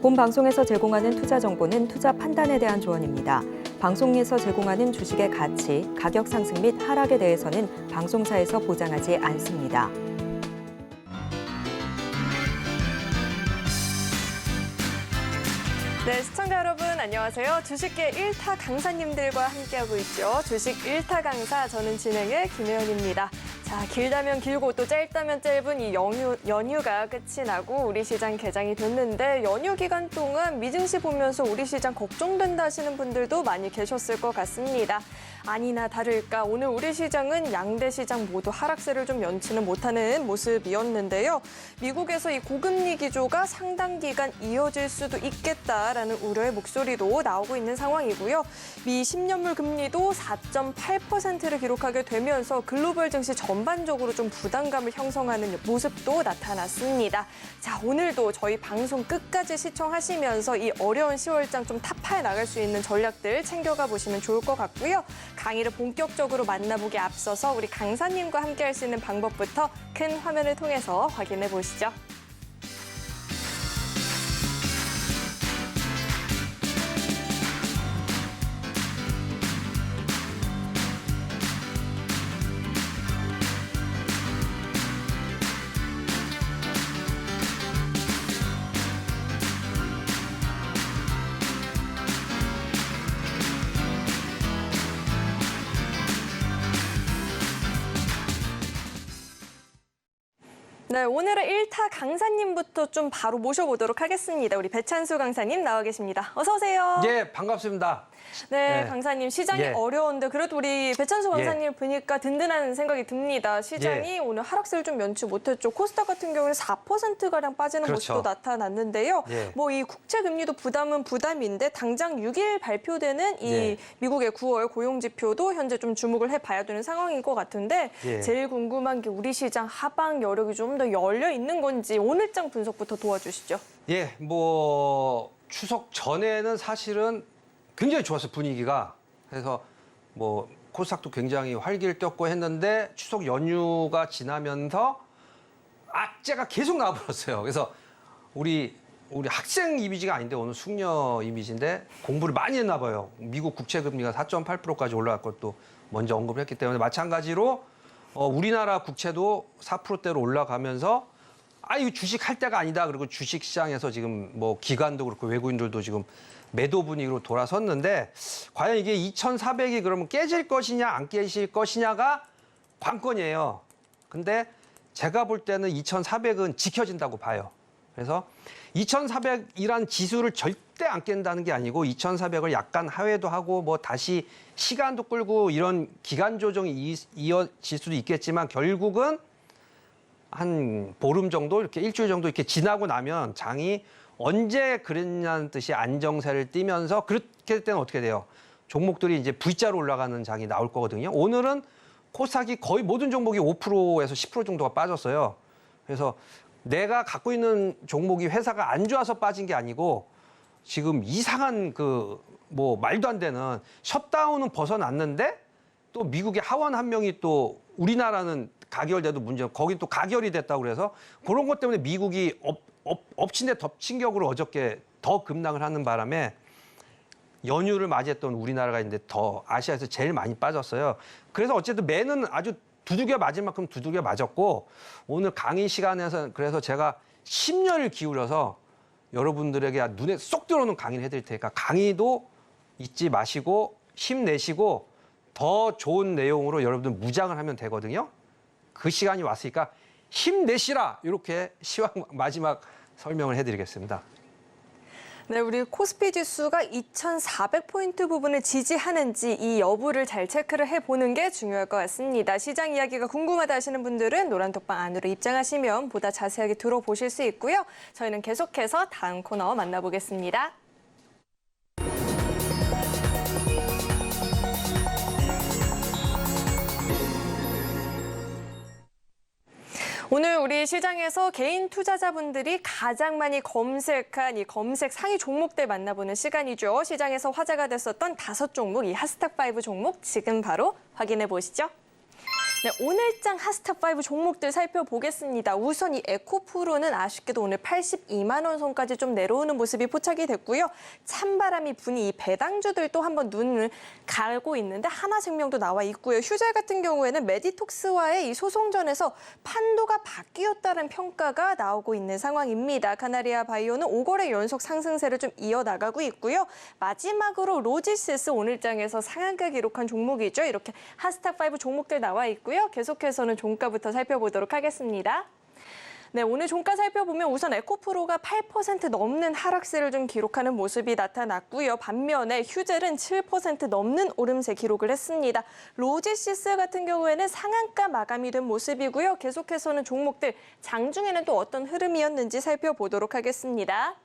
본 방송에서 제공하는 투자 정보는 투자 판단에 대한 조언입니다. 방송에서 제공하는 주식의 가치, 가격 상승 및 하락에 대해서는 방송사에서 보장하지 않습니다. 네, 시청자 여러분 안녕하세요. 주식계 1타 강사님들과 함께하고 있죠. 주식 1타 강사, 저는 진행의 김혜연입니다. 자, 길다면 길고 또 짧다면 짧은 이 연휴가 끝이 나고 우리 시장 개장이 됐는데 연휴 기간 동안 미증시 보면서 우리 시장 걱정된다 하시는 분들도 많이 계셨을 것 같습니다. 아니나 다를까 오늘 우리 시장은 양대 시장 모두 하락세를 좀 연치는 못하는 모습이었는데요. 미국에서 이 고금리 기조가 상당 기간 이어질 수도 있겠다라는 우려의 목소리도 나오고 있는 상황이고요. 미 10년물 금리도 4.8%를 기록하게 되면서 글로벌 증시 전반적으로 좀 부담감을 형성하는 모습도 나타났습니다. 자, 오늘도 저희 방송 끝까지 시청하시면서 이 어려운 10월장 좀 타파해 나갈 수 있는 전략들 챙겨가 보시면 좋을 것 같고요. 강의를 본격적으로 만나보기 앞서서 우리 강사님과 함께 할 수 있는 방법부터 큰 화면을 통해서 확인해 보시죠. 네, 오늘의 1타 강사님부터 좀 바로 모셔보도록 하겠습니다. 우리 배찬수 강사님 나와 계십니다. 어서 오세요. 예, 반갑습니다. 네, 강사님 시장이 예. 어려운데 그래도 우리 배찬수 강사님 보니까 든든한 생각이 듭니다. 시장이 예. 오늘 하락세를 좀 면치 못했죠. 코스닥 같은 경우는 4%가량 빠지는 그렇죠. 모습도 나타났는데요. 예. 뭐 이 국채 금리도 부담은 부담인데 당장 6일 발표되는 이 예. 미국의 9월 고용 지표도 현재 좀 주목을 해봐야 되는 상황인 것 같은데 예. 제일 궁금한 게 우리 시장 하방 여력이 좀 더 열려 있는 건지 오늘장 분석부터 도와주시죠. 예, 뭐 추석 전에는 사실은 굉장히 좋았어요, 분위기가. 그래서 뭐 코스닥도 굉장히 활기를 떴고 했는데 추석 연휴가 지나면서 악재가 계속 나와버렸어요. 그래서 우리 학생 이미지가 아닌데 오늘 숙녀 이미지인데 공부를 많이 했나 봐요. 미국 국채 금리가 4.8%까지 올라갈 것도 먼저 언급을 했기 때문에 마찬가지로 우리나라 국채도 4%대로 올라가면서 이거 주식 할 때가 아니다. 그리고 주식 시장에서 지금 뭐 기관도 그렇고 외국인들도 지금 매도 분위기로 돌아섰는데 과연 이게 2,400이 그러면 깨질 것이냐 안 깨질 것이냐가 관건이에요. 근데 제가 볼 때는 2,400은 지켜진다고 봐요. 그래서 2,400이란 지수를 절대 안 깬다는 게 아니고 2,400을 약간 하회도 하고 뭐 다시 시간도 끌고 이런 기간 조정이 이어질 수도 있겠지만 결국은 한 보름 정도 이렇게 일주일 정도 이렇게 지나고 나면 장이 언제 그랬냐는 뜻이 안정세를 띠면서 그렇게 될 때는 어떻게 돼요? 종목들이 이제 V자로 올라가는 장이 나올 거거든요. 오늘은 코스닥이 거의 모든 종목이 5%에서 10% 정도가 빠졌어요. 그래서 내가 갖고 있는 종목이 회사가 안 좋아서 빠진 게 아니고 지금 이상한 뭐 말도 안 되는 셧다운은 벗어났는데 또 미국의 하원 한 명이 또 우리나라는 가결돼도 문제, 거기 또 가결이 됐다고 그래서 그런 것 때문에 미국이 엎친 데 덮친 격으로 어저께 더 급락을 하는 바람에 연휴를 맞이했던 우리나라가 이제 더 아시아에서 제일 많이 빠졌어요. 그래서 어쨌든 매는 아주 두들겨 맞을 만큼 두들겨 맞았고 오늘 강의 시간에서 그래서 제가 심려를 기울여서 여러분들에게 눈에 쏙 들어오는 강의를 해드릴 테니까 강의도 잊지 마시고 힘내시고 더 좋은 내용으로 여러분들 무장을 하면 되거든요. 그 시간이 왔으니까 힘내시라 이렇게 시황 마지막 설명을 해드리겠습니다. 네, 우리 코스피 지수가 2,400포인트 부분을 지지하는지 이 여부를 잘 체크를 해보는 게 중요할 것 같습니다. 시장 이야기가 궁금하다 하시는 분들은 노란톡방 안으로 입장하시면 보다 자세하게 들어보실 수 있고요. 저희는 계속해서 다음 코너 만나보겠습니다. 오늘 우리 시장에서 개인 투자자분들이 가장 많이 검색한 이 검색 상위 종목들 만나보는 시간이죠. 시장에서 화제가 됐었던 5종목, 이 하스탁5 종목 지금 바로 확인해 보시죠. 네, 오늘장 핫스탑5 종목들 살펴보겠습니다. 우선 이 에코프로는 아쉽게도 오늘 82만 원 선까지 좀 내려오는 모습이 포착이 됐고요. 찬바람이 부니 이 배당주들도 한번 눈을 가고 있는데 하나생명도 나와 있고요. 휴젤 같은 경우에는 메디톡스와의 이 소송전에서 판도가 바뀌었다는 평가가 나오고 있는 상황입니다. 카나리아 바이오는 5거래 연속 상승세를 좀 이어나가고 있고요. 마지막으로 로지시스 오늘장에서 상한가 기록한 종목이죠. 이렇게 핫스탑5 종목들 나와 있고요. 계속해서는 종가부터 살펴보도록 하겠습니다. 네, 오늘 종가 살펴보면 우선 에코프로가 8% 넘는 하락세를 좀 기록하는 모습이 나타났고요. 반면에 휴젤은 7% 넘는 오름세 기록을 했습니다. 로지시스 같은 경우에는 상한가 마감이 된 모습이고요. 계속해서는 종목들 장중에는 또 어떤 흐름이었는지 살펴보도록 하겠습니다.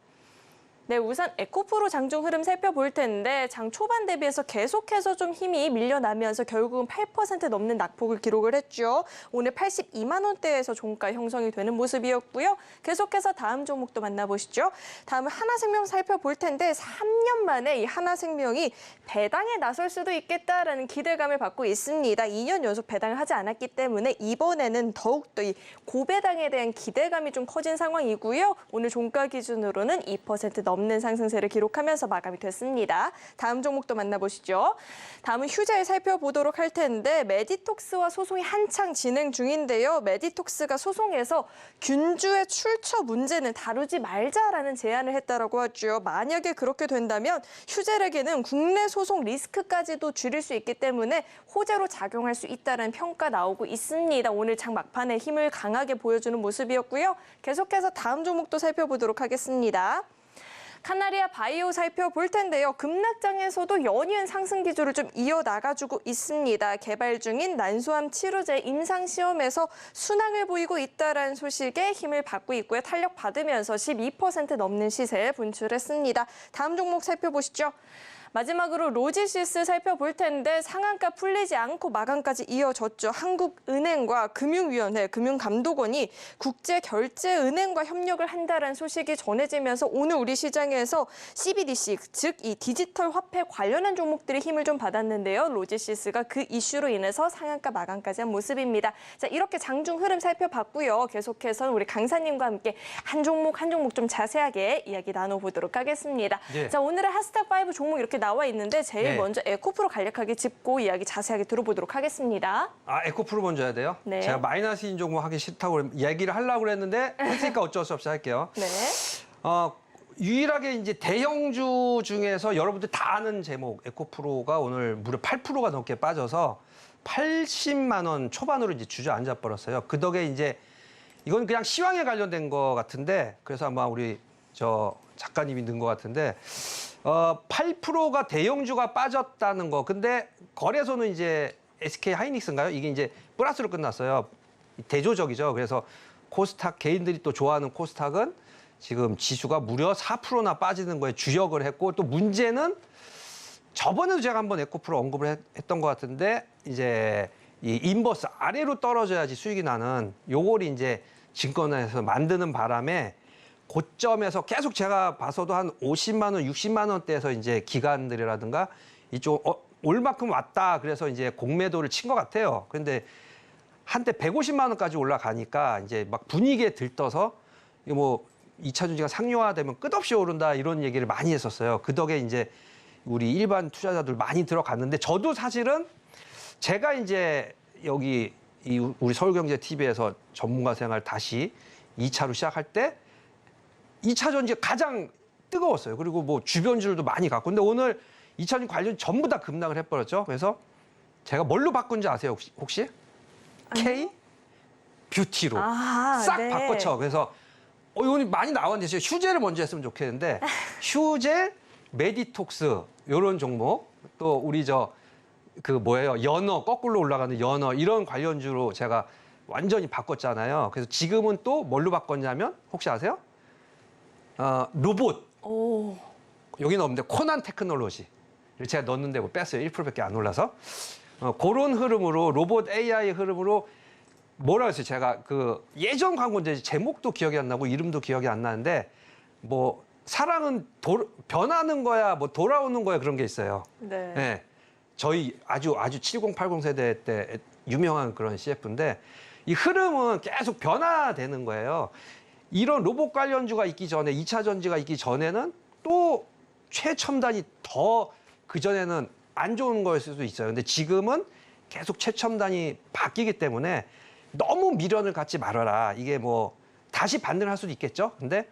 네, 우선 에코프로 장중 흐름 살펴볼 텐데 장 초반 대비해서 계속해서 좀 힘이 밀려나면서 결국은 8% 넘는 낙폭을 기록을 했죠. 오늘 82만 원대에서 종가 형성이 되는 모습이었고요. 계속해서 다음 종목도 만나보시죠. 다음은 하나생명 살펴볼 텐데 3년 만에 이 하나생명이 배당에 나설 수도 있겠다라는 기대감을 받고 있습니다. 2년 연속 배당을 하지 않았기 때문에 이번에는 더욱더 이 고배당에 대한 기대감이 좀 커진 상황이고요. 오늘 종가 기준으로는 2% 넘는 상승세를 기록하면서 마감이 됐습니다. 다음 종목도 만나보시죠. 다음은 휴젤 살펴보도록 할 텐데 메디톡스와 소송이 한창 진행 중인데요. 메디톡스가 소송에서 균주의 출처 문제는 다루지 말자라는 제안을 했다라고 하죠. 만약에 그렇게 된다면 휴젤에게는 국내 소송 리스크까지도 줄일 수 있기 때문에 호재로 작용할 수 있다는 평가 나오고 있습니다. 오늘 장 막판에 힘을 강하게 보여주는 모습이었고요. 계속해서 다음 종목도 살펴보도록 하겠습니다. 카나리아 바이오 살펴볼 텐데요. 급락장에서도 연이은 상승 기조를 좀 이어나가주고 있습니다. 개발 중인 난소암 치료제 임상시험에서 순항을 보이고 있다는 소식에 힘을 받고 있고요. 탄력받으면서 12% 넘는 시세 분출했습니다. 다음 종목 살펴보시죠. 마지막으로 로지시스 살펴볼 텐데 상한가 풀리지 않고 마감까지 이어졌죠. 한국은행과 금융위원회, 금융감독원이 국제결제은행과 협력을 한다는 소식이 전해지면서 오늘 우리 시장에서 CBDC, 즉 이 디지털 화폐 관련한 종목들이 힘을 좀 받았는데요. 로지시스가 그 이슈로 인해서 상한가 마감까지 한 모습입니다. 자, 이렇게 장중 흐름 살펴봤고요. 계속해서 우리 강사님과 함께 한 종목 좀 자세하게 이야기 나눠보도록 하겠습니다. 네. 자, 오늘의 핫스탑5 종목 이렇게 나와 있는데 제일 네. 먼저 에코프로 간략하게 짚고 이야기 자세하게 들어보도록 하겠습니다. 아, 에코프로 먼저 해야 돼요? 네. 제가 마이너스인 종목 하기 싫다고 얘기를 하려고 그랬는데 했으니까 어쩔 수 없이 할게요. 네. 유일하게 이제 대형주 중에서 여러분들 다 아는 제목 에코프로가 오늘 무려 8%가 넘게 빠져서 80만 원 초반으로 이제 주저앉아 버렸어요. 그 덕에 이제 이건 그냥 시황에 관련된 거 같은데 그래서 아마 우리 저 작가님이 넣은 것 같은데 8%가 대형주가 빠졌다는 거. 근데 거래소는 이제 SK 하이닉스인가요? 이게 이제 플러스로 끝났어요. 대조적이죠. 그래서 코스닥 개인들이 또 좋아하는 코스닥은 지금 지수가 무려 4%나 빠지는 거에 주력을 했고 또 문제는 저번에도 제가 한번 에코프로 언급을 했던 것 같은데 이제 이 인버스 아래로 떨어져야지 수익이 나는 요걸 이제 증권회사에서 만드는 바람에 고점에서 계속 제가 봐서도 한 50만 원, 60만 원대에서 이제 기관들이라든가 이쪽 올 만큼 왔다 그래서 이제 공매도를 친 것 같아요. 그런데 한때 150만 원까지 올라가니까 이제 막 분위기에 들떠서 이거 뭐 2차 전지가 상용화되면 끝없이 오른다 이런 얘기를 많이 했었어요. 그 덕에 이제 우리 일반 투자자들 많이 들어갔는데 저도 사실은 제가 이제 여기 우리 서울경제TV에서 전문가 생활 다시 2차로 시작할 때 2차 전지가 가장 뜨거웠어요. 그리고 뭐 주변주들도 많이 갔고. 근데 오늘 2차 전지 관련 전부 다 급락을 해버렸죠. 그래서 제가 뭘로 바꾼지 아세요, 혹시? K 뷰티로 싹 네. 바꿔쳐. 그래서 이건 많이 나왔는데 휴젤을 먼저 했으면 좋겠는데 휴젤, 메디톡스 이런 종목 또 우리 연어 거꾸로 올라가는 연어 이런 관련주로 제가 완전히 바꿨잖아요. 그래서 지금은 또 뭘로 바꿨냐면 혹시 아세요? 로봇. 오. 여기는 없는데 코난 테크놀로지를 제가 넣었는데 뭐 뺐어요. 1%밖에 안 올라서. 그런 흐름으로 로봇 AI 흐름으로 뭐라 했어요? 제가 그 예전 광고인데 제목도 기억이 안 나고 이름도 기억이 안 나는데 뭐 사랑은 변하는 거야, 뭐 돌아오는 거야 그런 게 있어요. 네. 네. 저희 아주 70, 80 세대 때 유명한 그런 CF인데 이 흐름은 계속 변화되는 거예요. 이런 로봇 관련주가 있기 전에 2차 전지가 있기 전에는 또 최첨단이 더 그전에는 안 좋은 거일 수도 있어요. 근데 지금은 계속 최첨단이 바뀌기 때문에 너무 미련을 갖지 말아라. 이게 뭐 다시 반등을 할 수도 있겠죠. 근데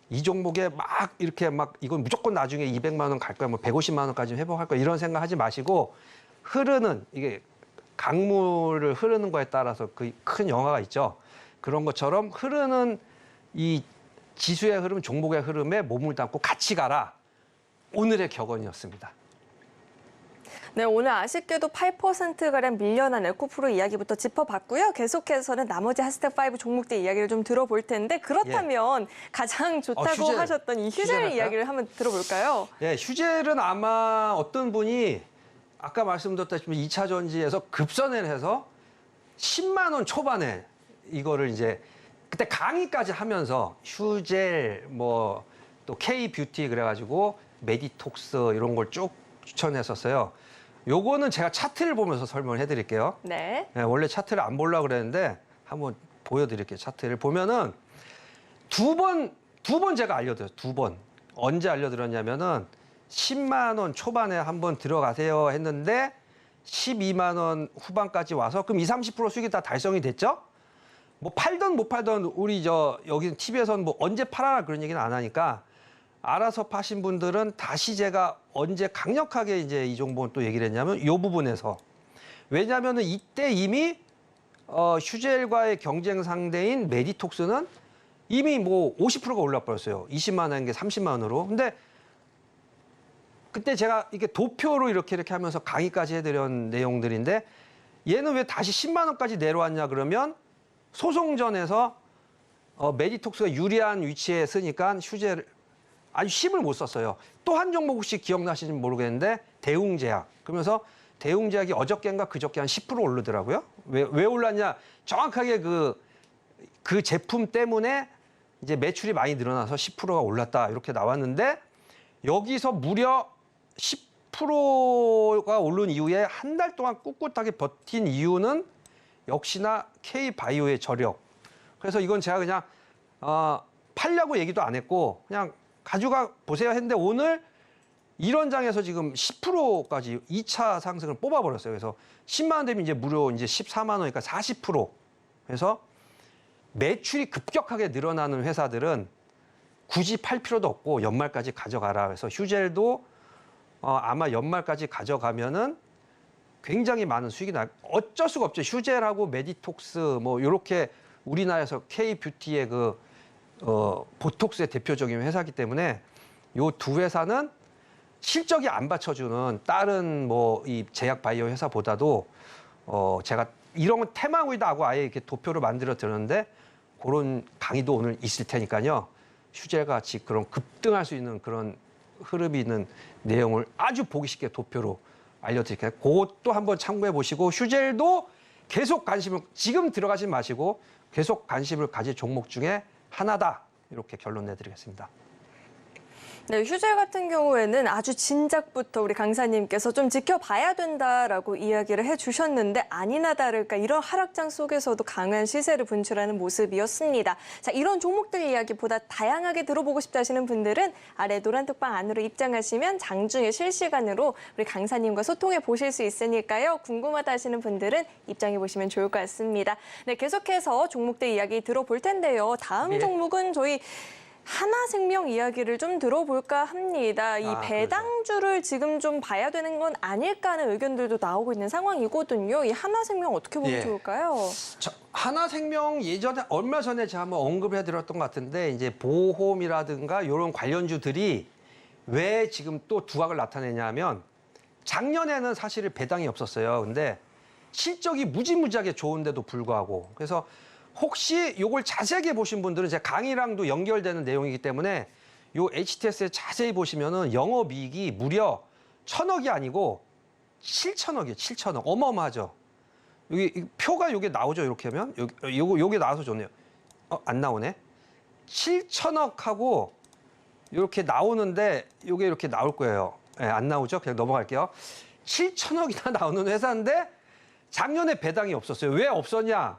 이 종목에 막 이렇게 막 이건 무조건 나중에 200만 원 갈 거야, 뭐 150만 원까지 회복할 거야 이런 생각 하지 마시고 흐르는 이게 강물을 흐르는 거에 따라서 그 큰 영화가 있죠. 그런 것처럼 흐르는 이 지수의 흐름, 종목의 흐름에 몸을 담고 같이 가라. 오늘의 격언이었습니다. 네, 오늘 아쉽게도 8%가량 밀려난 에코프로 이야기부터 짚어봤고요. 계속해서는 나머지 하스텍5 종목들 이야기를 좀 들어볼 텐데 그렇다면 가장 좋다고 휴젤. 하셨던 이 휴젤 휴젤 할까요? 이야기를 한번 들어볼까요? 예, 휴젤은 아마 어떤 분이 아까 말씀드렸다시피 2차 전지에서 급선회를 해서 10만 원 초반에 이거를 이제 그때 강의까지 하면서 휴젤 뭐 또 K-뷰티 그래가지고 메디톡스 이런 걸 쭉 추천했었어요. 요거는 제가 차트를 보면서 설명을 해드릴게요. 네. 네, 원래 차트를 안 보려고 그랬는데 한번 보여드릴게요. 차트를 보면은 두 번 제가 알려드렸어요. 두 번. 언제 알려드렸냐면은 10만 원 초반에 한번 들어가세요 했는데 12만 원 후반까지 와서 그럼 20-30% 수익이 다 달성이 됐죠? 뭐 팔던 못 팔던 우리 여기 TV에서는 뭐 언제 팔아라 그런 얘기는 안 하니까 알아서 파신 분들은 다시 제가 언제 강력하게 이제 이 종목은 또 얘기를 했냐면 이 부분에서 왜냐하면은 이때 이미 휴젤과의 경쟁 상대인 메디톡스는 이미 뭐 50%가 올라버렸어요. 20만 원인 게 30만 원으로. 근데 그때 제가 이게 도표로 이렇게 하면서 강의까지 해드린 내용들인데 얘는 왜 다시 10만 원까지 내려왔냐 그러면 소송전에서 메디톡스가 유리한 위치에 쓰니까 휴젤 아주 힘을 못 썼어요. 또 한 종목 혹시 기억나시는지 모르겠는데 대웅제약. 그러면서 대웅제약이 어저께인가 그저께 한 10% 오르더라고요. 왜 올랐냐? 정확하게 그 제품 때문에 이제 매출이 많이 늘어나서 10%가 올랐다 이렇게 나왔는데 여기서 무려 10%가 오른 이후에 한 달 동안 꿋꿋하게 버틴 이유는 역시나 K바이오의 저력. 그래서 이건 제가 그냥 팔려고 얘기도 안 했고 그냥 가져가 보세요 했는데 오늘 이런 장에서 지금 10%까지 2차 상승을 뽑아버렸어요. 그래서 10만 원 되면 이제 무려 이제 14만 원이니까 40%. 그래서 매출이 급격하게 늘어나는 회사들은 굳이 팔 필요도 없고 연말까지 가져가라. 그래서 휴젤도 아마 연말까지 가져가면은 굉장히 많은 수익이 나. 어쩔 수가 없죠. 휴젤하고 메디톡스 뭐 이렇게 우리나라에서 K-뷰티의 보톡스의 대표적인 회사이기 때문에 요 두 회사는 실적이 안 받쳐주는 다른 뭐 이 제약 바이오 회사보다도 제가 이런 건 테마고이다 하고 아예 이렇게 도표로 만들어 드렸는데 그런 강의도 오늘 있을 테니까요. 휴젤같이 그런 급등할 수 있는 그런 흐름이 있는 내용을 아주 보기 쉽게 도표로 알려드릴게요. 그것도 한번 참고해 보시고 휴젤도 계속 관심을 지금 들어가지 마시고 계속 관심을 가질 종목 중에 하나다. 이렇게 결론 내드리겠습니다. 네, 휴젤 같은 경우에는 아주 진작부터 우리 강사님께서 좀 지켜봐야 된다라고 이야기를 해주셨는데 아니나 다를까 이런 하락장 속에서도 강한 시세를 분출하는 모습이었습니다. 자, 이런 종목들 이야기보다 다양하게 들어보고 싶다 하시는 분들은 아래 노란 톡방 안으로 입장하시면 장중에 실시간으로 우리 강사님과 소통해 보실 수 있으니까요. 궁금하다 하시는 분들은 입장해 보시면 좋을 것 같습니다. 네, 계속해서 종목들 이야기 들어볼 텐데요. 다음 네. 종목은 저희 하나생명 이야기를 좀 들어볼까 합니다. 이 배당주를 지금 좀 봐야 되는 건 아닐까 하는 의견들도 나오고 있는 상황이거든요. 이 하나생명 어떻게 보면 좋을까요? 하나생명 예전에 얼마 전에 제가 한번 언급해 드렸던 것 같은데 이제 보험이라든가 이런 관련주들이 왜 지금 또 두각을 나타내냐면 작년에는 사실 배당이 없었어요. 근데 실적이 무지무지하게 좋은데도 불구하고 그래서 혹시 이걸 자세하게 보신 분들은 제 강의랑도 연결되는 내용이기 때문에 요 HTS에 자세히 보시면은 영업이익이 무려 1,000억이 아니고 7천억이에요. 7천억. 어마어마하죠. 여기 표가 요게 나오죠. 이렇게 하면 요게 나와서 좋네요. 안 나오네. 7천억하고 이렇게 나오는데 요게 이렇게 나올 거예요. 안 나오죠? 그냥 넘어갈게요. 7천억이나 나오는 회사인데 작년에 배당이 없었어요. 왜 없었냐?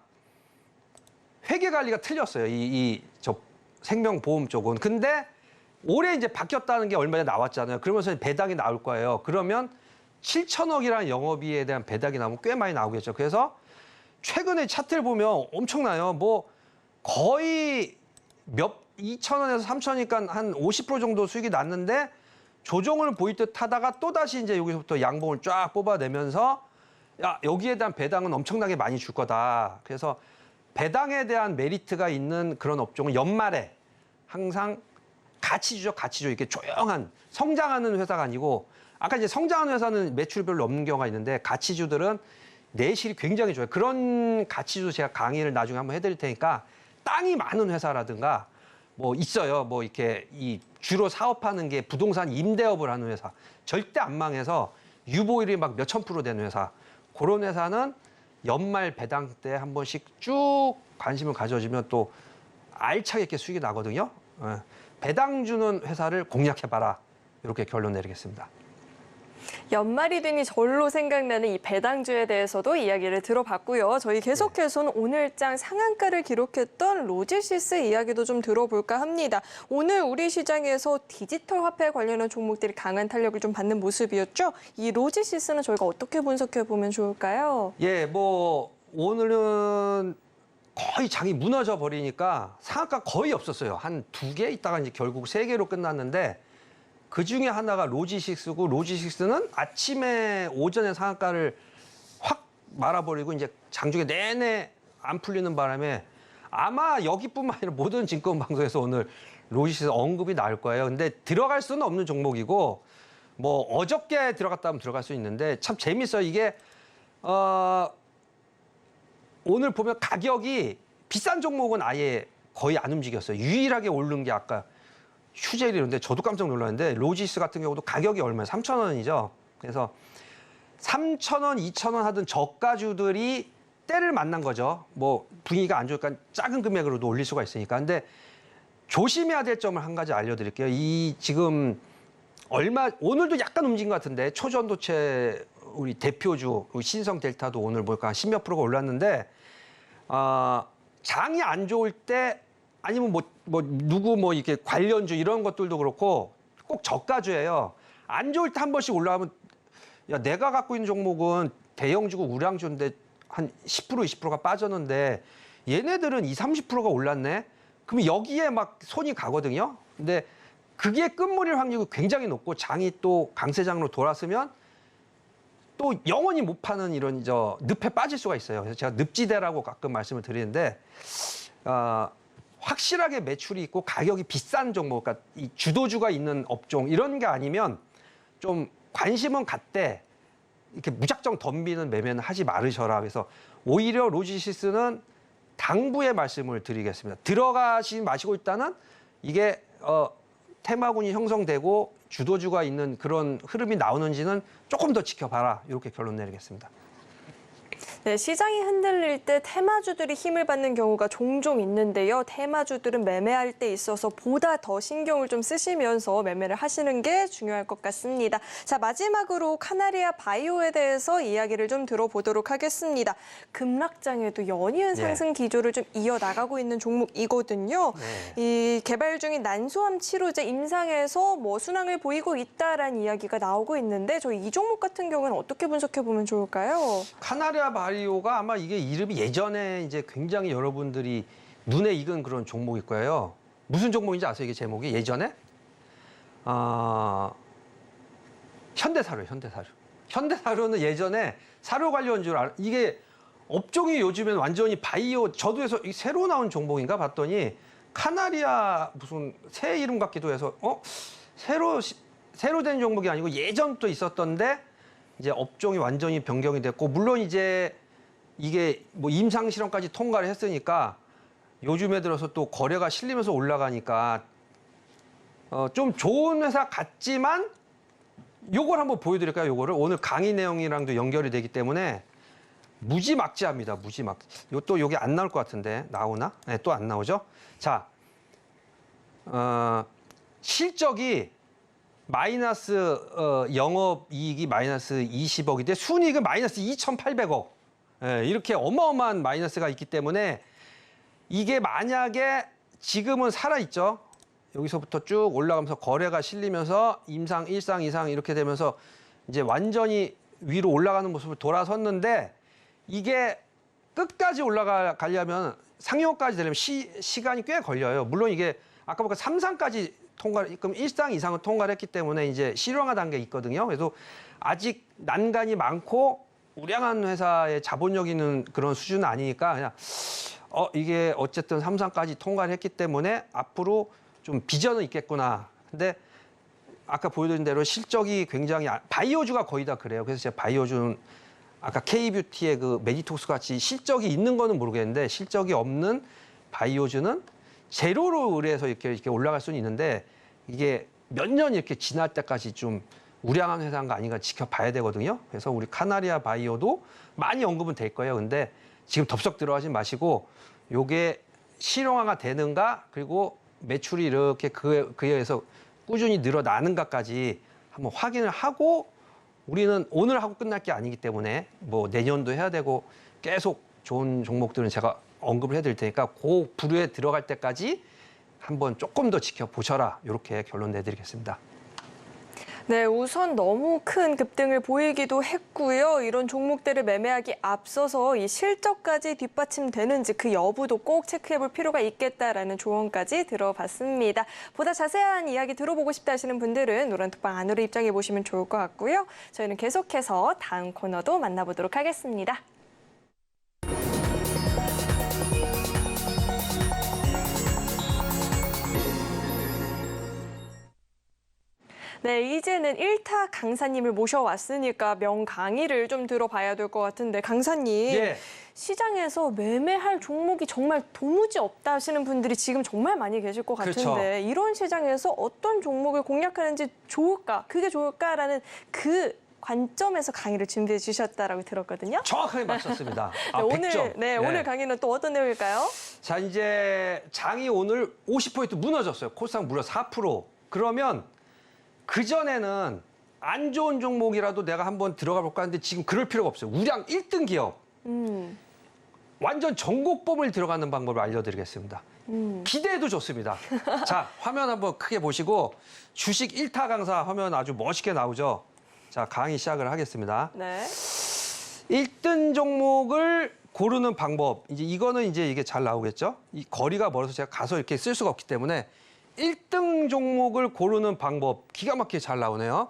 회계 관리가 틀렸어요. 저 생명보험 쪽은. 근데 올해 이제 바뀌었다는 게 얼마 전에 나왔잖아요. 그러면서 배당이 나올 거예요. 그러면 7천억이라는 영업이익에 대한 배당이 나오면 꽤 많이 나오겠죠. 그래서 최근에 차트를 보면 엄청나요. 뭐 거의 2,000원에서 3,000원이니까 한 50% 정도 수익이 났는데 조정을 보일 듯 하다가 또다시 이제 여기서부터 양봉을 쫙 뽑아내면서 야, 여기에 대한 배당은 엄청나게 많이 줄 거다. 그래서 배당에 대한 메리트가 있는 그런 업종은 연말에 항상 가치주죠, 가치주. 이렇게 조용한 성장하는 회사가 아니고 아까 이제 성장하는 회사는 매출이 별로 없는 경우가 있는데 가치주들은 내실이 굉장히 좋아요. 그런 가치주 제가 강의를 나중에 한번 해드릴 테니까 땅이 많은 회사라든가 뭐 있어요. 뭐 이렇게 이 주로 사업하는 게 부동산 임대업을 하는 회사. 절대 안 망해서 유보율이 막 몇천 프로 되는 회사. 그런 회사는 연말 배당 때 한 번씩 쭉 관심을 가져주면 또 알차게 이렇게 수익이 나거든요. 배당 주는 회사를 공략해봐라. 이렇게 결론 내리겠습니다. 연말이 되니 절로 생각나는 이 배당주에 대해서도 이야기를 들어봤고요. 저희 계속해서는 오늘장 상한가를 기록했던 로지시스 이야기도 좀 들어볼까 합니다. 오늘 우리 시장에서 디지털 화폐 관련한 종목들이 강한 탄력을 좀 받는 모습이었죠. 이 로지시스는 저희가 어떻게 분석해 보면 좋을까요? 예, 뭐 오늘은 거의 장이 무너져 버리니까 상한가 거의 없었어요. 한 2개 있다가 이제 결국 3개로 끝났는데 그 중에 하나가 로지식스고 로지식스는 아침에 오전에 상한가를 확 말아버리고 이제 장중에 내내 안 풀리는 바람에 아마 여기뿐만 아니라 모든 증권 방송에서 오늘 로지식스 언급이 나올 거예요. 근데 들어갈 수는 없는 종목이고 뭐 어저께 들어갔다 하면 들어갈 수 있는데 참 재밌어요. 이게 오늘 보면 가격이 비싼 종목은 아예 거의 안 움직였어요. 유일하게 오른 게 아까 휴젤이런데 저도 깜짝 놀랐는데 로지스 같은 경우도 가격이 얼마예요? 3,000원이죠. 그래서 3,000원, 2,000원 하던 저가주들이 때를 만난 거죠. 뭐 분위기가 안 좋으니까 작은 금액으로도 올릴 수가 있으니까. 근데 조심해야 될 점을 한 가지 알려드릴게요. 이 지금 오늘도 약간 움직인 것 같은데 초전도체 우리 대표주 신성 델타도 오늘 뭘까 한 10몇 프로가 올랐는데 장이 안 좋을 때 아니면 누구 이렇게 관련주 이런 것들도 그렇고 꼭 저가주예요. 안 좋을 때 한 번씩 올라가면 야, 내가 갖고 있는 종목은 대형주고 우량주인데 한 10% 20%가 빠졌는데 얘네들은 20-30%가 올랐네. 그럼 여기에 막 손이 가거든요. 근데 그게 끝물일 확률이 굉장히 높고 장이 또 강세장으로 돌았으면 또 영원히 못 파는 이런 늪에 빠질 수가 있어요. 그래서 제가 늪지대라고 가끔 말씀을 드리는데 확실하게 매출이 있고 가격이 비싼 종목, 그러니까 이 주도주가 있는 업종 이런 게 아니면 좀 관심은 갖되 이렇게 무작정 덤비는 매매는 하지 말으셔라. 그래서 오히려 로지시스는 당부의 말씀을 드리겠습니다. 들어가시 마시고 있다는 이게 테마군이 형성되고 주도주가 있는 그런 흐름이 나오는지는 조금 더 지켜봐라. 이렇게 결론 내리겠습니다. 네, 시장이 흔들릴 때 테마주들이 힘을 받는 경우가 종종 있는데요. 테마주들은 매매할 때 있어서 보다 더 신경을 좀 쓰시면서 매매를 하시는 게 중요할 것 같습니다. 자, 마지막으로 카나리아 바이오에 대해서 이야기를 좀 들어보도록 하겠습니다. 급락장에도 연이은 상승 기조를 좀 이어나가고 있는 종목이거든요. 이 개발 중인 난소암 치료제 임상에서 뭐 순항을 보이고 있다라는 이야기가 나오고 있는데 저희 이 종목 같은 경우는 어떻게 분석해 보면 좋을까요? 카나리아 바이오가 아마 이게 이름이 예전에 이제 굉장히 여러분들이 눈에 익은 그런 종목일 거예요. 무슨 종목인지 아세요? 이게 제목이 예전에? 현대사료. 현대사료는 예전에 사료 관련 이게 업종이 요즘엔 완전히 바이오 저도에서 새로 나온 종목인가 봤더니 카나리아 무슨 새 이름 같기도 해서 새로 된 종목이 아니고 예전부터 있었던데 이제 업종이 완전히 변경이 됐고 물론 이제 이게 뭐 임상 실험까지 통과를 했으니까 요즘에 들어서 또 거래가 실리면서 올라가니까 좀 좋은 회사 같지만 요걸 한번 보여드릴까요? 요거를 오늘 강의 내용이랑도 연결이 되기 때문에 무지막지합니다. 또 여기 안 나올 것 같은데 나오나? 네, 또 안 나오죠? 자, 실적이 마이너스 영업이익이 마이너스 20억인데 순이익은 마이너스 2,800억. 예, 이렇게 어마어마한 마이너스가 있기 때문에 이게 만약에 지금은 살아있죠. 여기서부터 쭉 올라가면서 거래가 실리면서 임상, 일상, 이상 이렇게 되면서 이제 완전히 위로 올라가는 모습을 돌아섰는데 이게 끝까지 올라가려면 상용까지 되려면 시간이 꽤 걸려요. 물론 이게 아까 보니까 3상까지 그럼 1상 이상은 통과를 했기 때문에 이제 실용화 단계에 있거든요. 그래서 아직 난간이 많고 우량한 회사의 자본력 있는 그런 수준은 아니니까 그냥 이게 어쨌든 3상까지 통과를 했기 때문에 앞으로 좀 비전은 있겠구나. 근데 아까 보여드린 대로 실적이 굉장히 바이오주가 거의 다 그래요. 그래서 제가 바이오주는 아까 K뷰티의 그 메디톡스 같이 실적이 있는 거는 모르겠는데 실적이 없는 바이오주는 제로로 의뢰해서 이렇게 올라갈 수는 있는데 이게 몇 년 이렇게 지날 때까지 좀 우량한 회사인가 아닌가 지켜봐야 되거든요. 그래서 우리 카나리아 바이오도 많이 언급은 될 거예요. 근데 지금 덥석 들어가지 마시고 요게 실용화가 되는가 그리고 매출이 이렇게 그에 의해서 꾸준히 늘어나는가까지 한번 확인을 하고 우리는 오늘 하고 끝날 게 아니기 때문에 뭐 내년도 해야 되고 계속 좋은 종목들은 제가 언급을 해드릴 테니까 그 부류에 들어갈 때까지 한번 조금 더 지켜보셔라. 이렇게 결론 내드리겠습니다. 네, 우선 너무 큰 급등을 보이기도 했고요. 이런 종목들을 매매하기 앞서서 이 실적까지 뒷받침되는지 그 여부도 꼭 체크해볼 필요가 있겠다라는 조언까지 들어봤습니다. 보다 자세한 이야기 들어보고 싶다 하시는 분들은 노란톡방 안으로 입장해 보시면 좋을 것 같고요. 저희는 계속해서 다음 코너도 만나보도록 하겠습니다. 네, 이제는 1타 강사님을 모셔왔으니까 명강의를 좀 들어봐야 될 것 같은데 강사님, 예. 시장에서 매매할 종목이 정말 도무지 없다 하시는 분들이 지금 정말 많이 계실 것 같은데 그렇죠. 이런 시장에서 어떤 종목을 공략하는지 좋을까, 그게 좋을까라는 그 관점에서 강의를 준비해 주셨다라고 들었거든요. 정확하게 맞췄습니다. 아, 네, 100점. 오늘 강의는 또 어떤 내용일까요? 자, 이제 장이 오늘 50% 무너졌어요. 코스닥 무려 4%. 그러면 그전에는 안 좋은 종목이라도 내가 한번 들어가 볼까 하는데 지금 그럴 필요가 없어요. 우량 1등 기업. 완전 전곡범을 들어가는 방법을 알려드리겠습니다. 기대해도 좋습니다. 자, 화면 한번 크게 보시고 주식 1타 강사 화면 아주 멋있게 나오죠. 자, 강의 시작을 하겠습니다. 네. 1등 종목을 고르는 방법. 이거는 이게 잘 나오겠죠? 이 거리가 멀어서 제가 가서 이렇게 쓸 수가 없기 때문에 1등 종목을 고르는 방법 기가 막히게 잘 나오네요.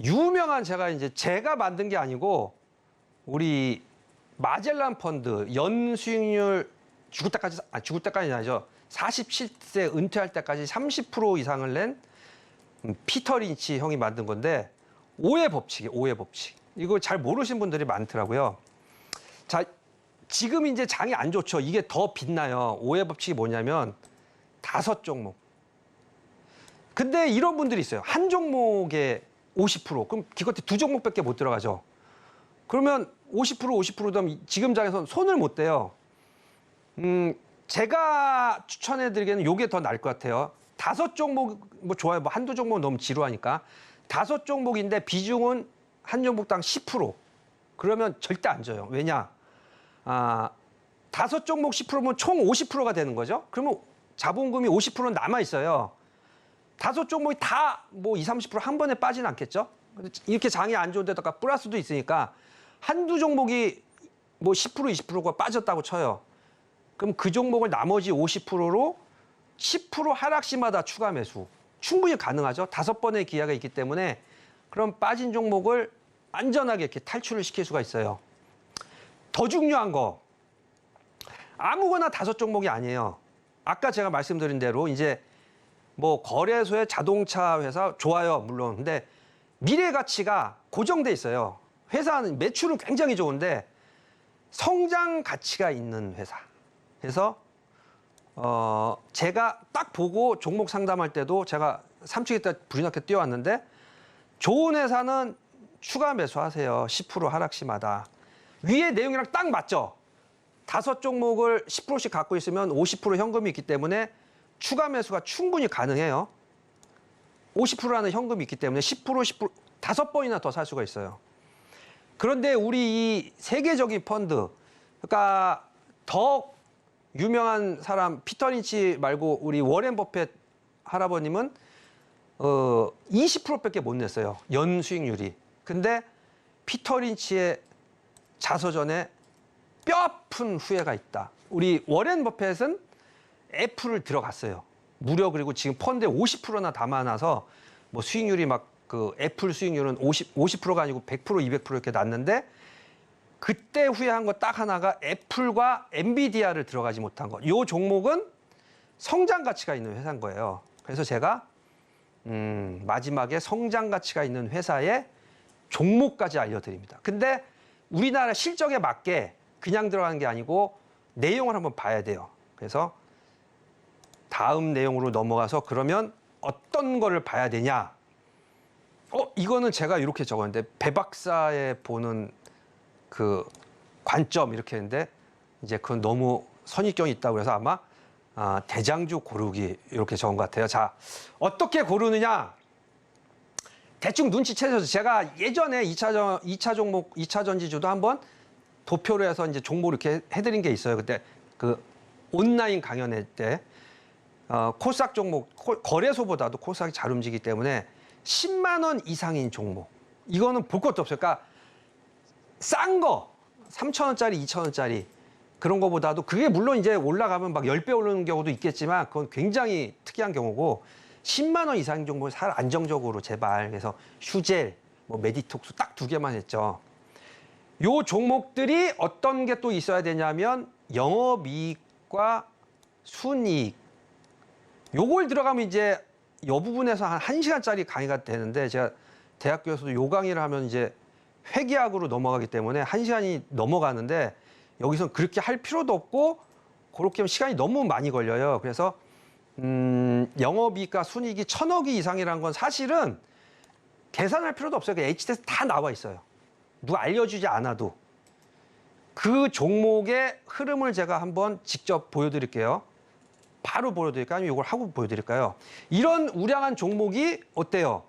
유명한 제가 만든 게 아니고 우리 마젤란 펀드 연수익률 죽을 때까지는 아니죠. 47세 은퇴할 때까지 30% 이상을 낸 피터 린치 형이 만든 건데 오해 법칙이에요. 오해 법칙. 이거 잘 모르신 분들이 많더라고요. 자, 지금 이제 장이 안 좋죠. 이게 더 빛나요. 오해 법칙이 뭐냐면 5종목. 근데 이런 분들이 있어요. 한 종목에 50%. 그럼 기껏해 2종목밖에 못 들어가죠. 그러면 50%면 지금 장에서는 손을 못 대요. 제가 추천해드리기에는 이게 더 나을 것 같아요. 5종목 뭐 좋아요. 뭐 한두 종목 너무 지루하니까. 5종목인데 비중은 한 종목당 10%. 그러면 절대 안 져요. 왜냐? 5종목 10%면 총 50%가 되는 거죠. 그러면 자본금이 50%는 남아 있어요. 5종목이 다 뭐 20, 30% 한 번에 빠지는 않겠죠? 이렇게 장이 안 좋은 데다가 플러스도 있으니까 한두 종목이 뭐 10%, 20%가 빠졌다고 쳐요. 그럼 그 종목을 나머지 50%로 10% 하락 시마다 추가 매수. 충분히 가능하죠. 5번의 기회가 있기 때문에 그럼 빠진 종목을 안전하게 이렇게 탈출을 시킬 수가 있어요. 더 중요한 거. 아무거나 5종목이 아니에요. 아까 제가 말씀드린 대로 이제 뭐 거래소의 자동차 회사 좋아요, 물론. 근데 미래 가치가 고정돼 있어요. 회사는 매출은 굉장히 좋은데 성장 가치가 있는 회사. 그래서 제가 딱 보고 종목 상담할 때도 제가 3층에 때 불이 나게 뛰어왔는데 좋은 회사는 추가 매수하세요. 10% 하락 시마다. 위에 내용이랑 딱 맞죠? 5종목을 10%씩 갖고 있으면 50% 현금이 있기 때문에 추가 매수가 충분히 가능해요. 50%라는 현금이 있기 때문에 10%, 5번이나 더 살 수가 있어요. 그런데 우리 이 세계적인 펀드, 그러니까 더 유명한 사람 피터 린치 말고 우리 워렌 버핏 할아버님은 20%밖에 못 냈어요. 연 수익률이. 근데 피터 린치의 자서전에 뼈아픈 후회가 있다. 우리 워렌 버핏은 애플을 들어갔어요. 무려 그리고 지금 펀드에 50%나 담아놔서 뭐 수익률이 막 그 애플 수익률은 50%가 아니고 100%, 200% 이렇게 났는데 그때 후회한 거 딱 하나가 애플과 엔비디아를 들어가지 못한 거. 이 종목은 성장 가치가 있는 회사인 거예요. 그래서 제가 마지막에 성장 가치가 있는 회사의 종목까지 알려드립니다. 근데 우리나라 실적에 맞게 그냥 들어가는 게 아니고 내용을 한번 봐야 돼요. 그래서 다음 내용으로 넘어가서 그러면 어떤 거를 봐야 되냐? 이거는 제가 이렇게 적었는데 배 박사의 보는 그 관점 이렇게 했는데 이제 그건 너무 선입견이 있다고 해서 아마 대장주 고르기 이렇게 적은 것 같아요. 자, 어떻게 고르느냐? 대충 눈치채셔서 제가 예전에 2차 종목, 2차 전지주도 한번 도표로 해서 이제 종목 이렇게 해드린 게 있어요. 그때 그 온라인 강연회 때 코스닥 종목 거래소보다도 코스닥이 잘 움직이기 때문에 10만 원 이상인 종목 이거는 볼 것도 없어요. 그러니까 싼 거 3,000원짜리, 2,000원짜리 그런 거보다도 그게 물론 이제 올라가면 막 10배 오르는 경우도 있겠지만 그건 굉장히 특이한 경우고 10만 원 이상 종목을 살 안정적으로 제발. 그래서 휴젤, 뭐 메디톡스 딱 2개만 했죠. 요 종목들이 어떤 게 또 있어야 되냐면 영업이익과 순이익. 요걸 들어가면 이제 요 부분에서 한 1시간짜리 강의가 되는데 제가 대학교에서도 요 강의를 하면 이제 회계학으로 넘어가기 때문에 1시간이 넘어가는데 여기선 그렇게 할 필요도 없고 그렇게 하면 시간이 너무 많이 걸려요. 그래서 영업이익과 순이익이 1,000억이 이상이라는 건 사실은 계산할 필요도 없어요. HTS 다 나와 있어요. 누가 알려주지 않아도. 그 종목의 흐름을 제가 한번 직접 보여드릴게요. 바로 보여드릴까요? 아니면 이걸 하고 보여드릴까요? 이런 우량한 종목이 어때요?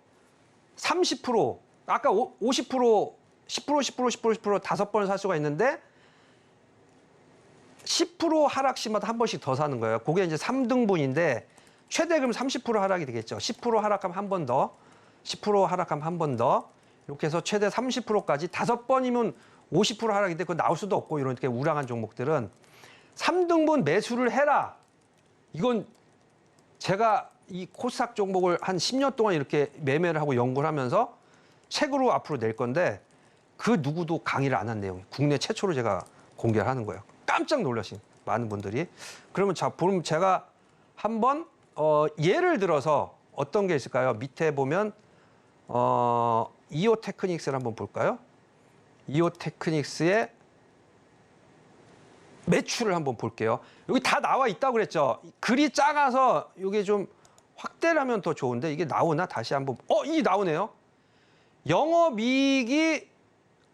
30%, 아까 50%, 10%, 10%, 10%, 5번을 살 수가 있는데 10% 하락 시마다 한 번씩 더 사는 거예요. 그게 이제 3등분인데 최대 그럼 30% 하락이 되겠죠. 10% 하락하면 한 번 더, 10% 하락하면 한 번 더, 이렇게 해서 최대 30%까지 5번이면 50% 하락인데 그거 나올 수도 없고 이런 게 우량한 종목들은 3등분 매수를 해라. 이건 제가 이 코스닥 종목을 한 10년 동안 이렇게 매매를 하고 연구를 하면서 책으로 앞으로 낼 건데 그 누구도 강의를 안 한 내용. 국내 최초로 제가 공개를 하는 거예요. 깜짝 놀라신 많은 분들이. 그러면 자, 보면 제가 한번 예를 들어서 어떤 게 있을까요? 밑에 보면 이오 테크닉스를 한번 볼까요? 이오 테크닉스의 매출을 한번 볼게요. 여기 다 나와 있다고 그랬죠. 글이 작아서 이게 좀 확대를 하면 더 좋은데 이게 나오나? 다시 한번. 이게 나오네요. 영업이익이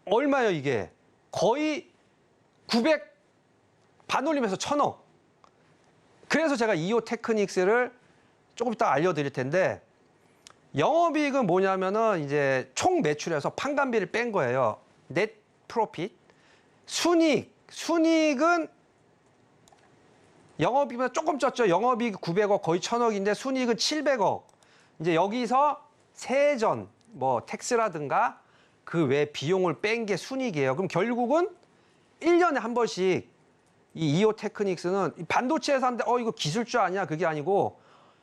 얼마예요, 이게? 거의 900 반올림해서 1,000억. 그래서 제가 이오 테크닉스를 조금 이따 알려드릴 텐데 영업이익은 뭐냐면은 이제 총 매출에서 판관비를 뺀 거예요. 넷 프로핏. 순이익은 영업이익보다 조금 쪘죠. 영업이익 900억 거의 1,000억인데 순이익은 700억. 이제 여기서 세전, 뭐 텍스라든가 그 외 비용을 뺀 게 순이익이에요. 그럼 결국은 1년에 한 번씩 이 이오 테크닉스는 반도체 회사인데 이거 기술주 아니야? 그게 아니고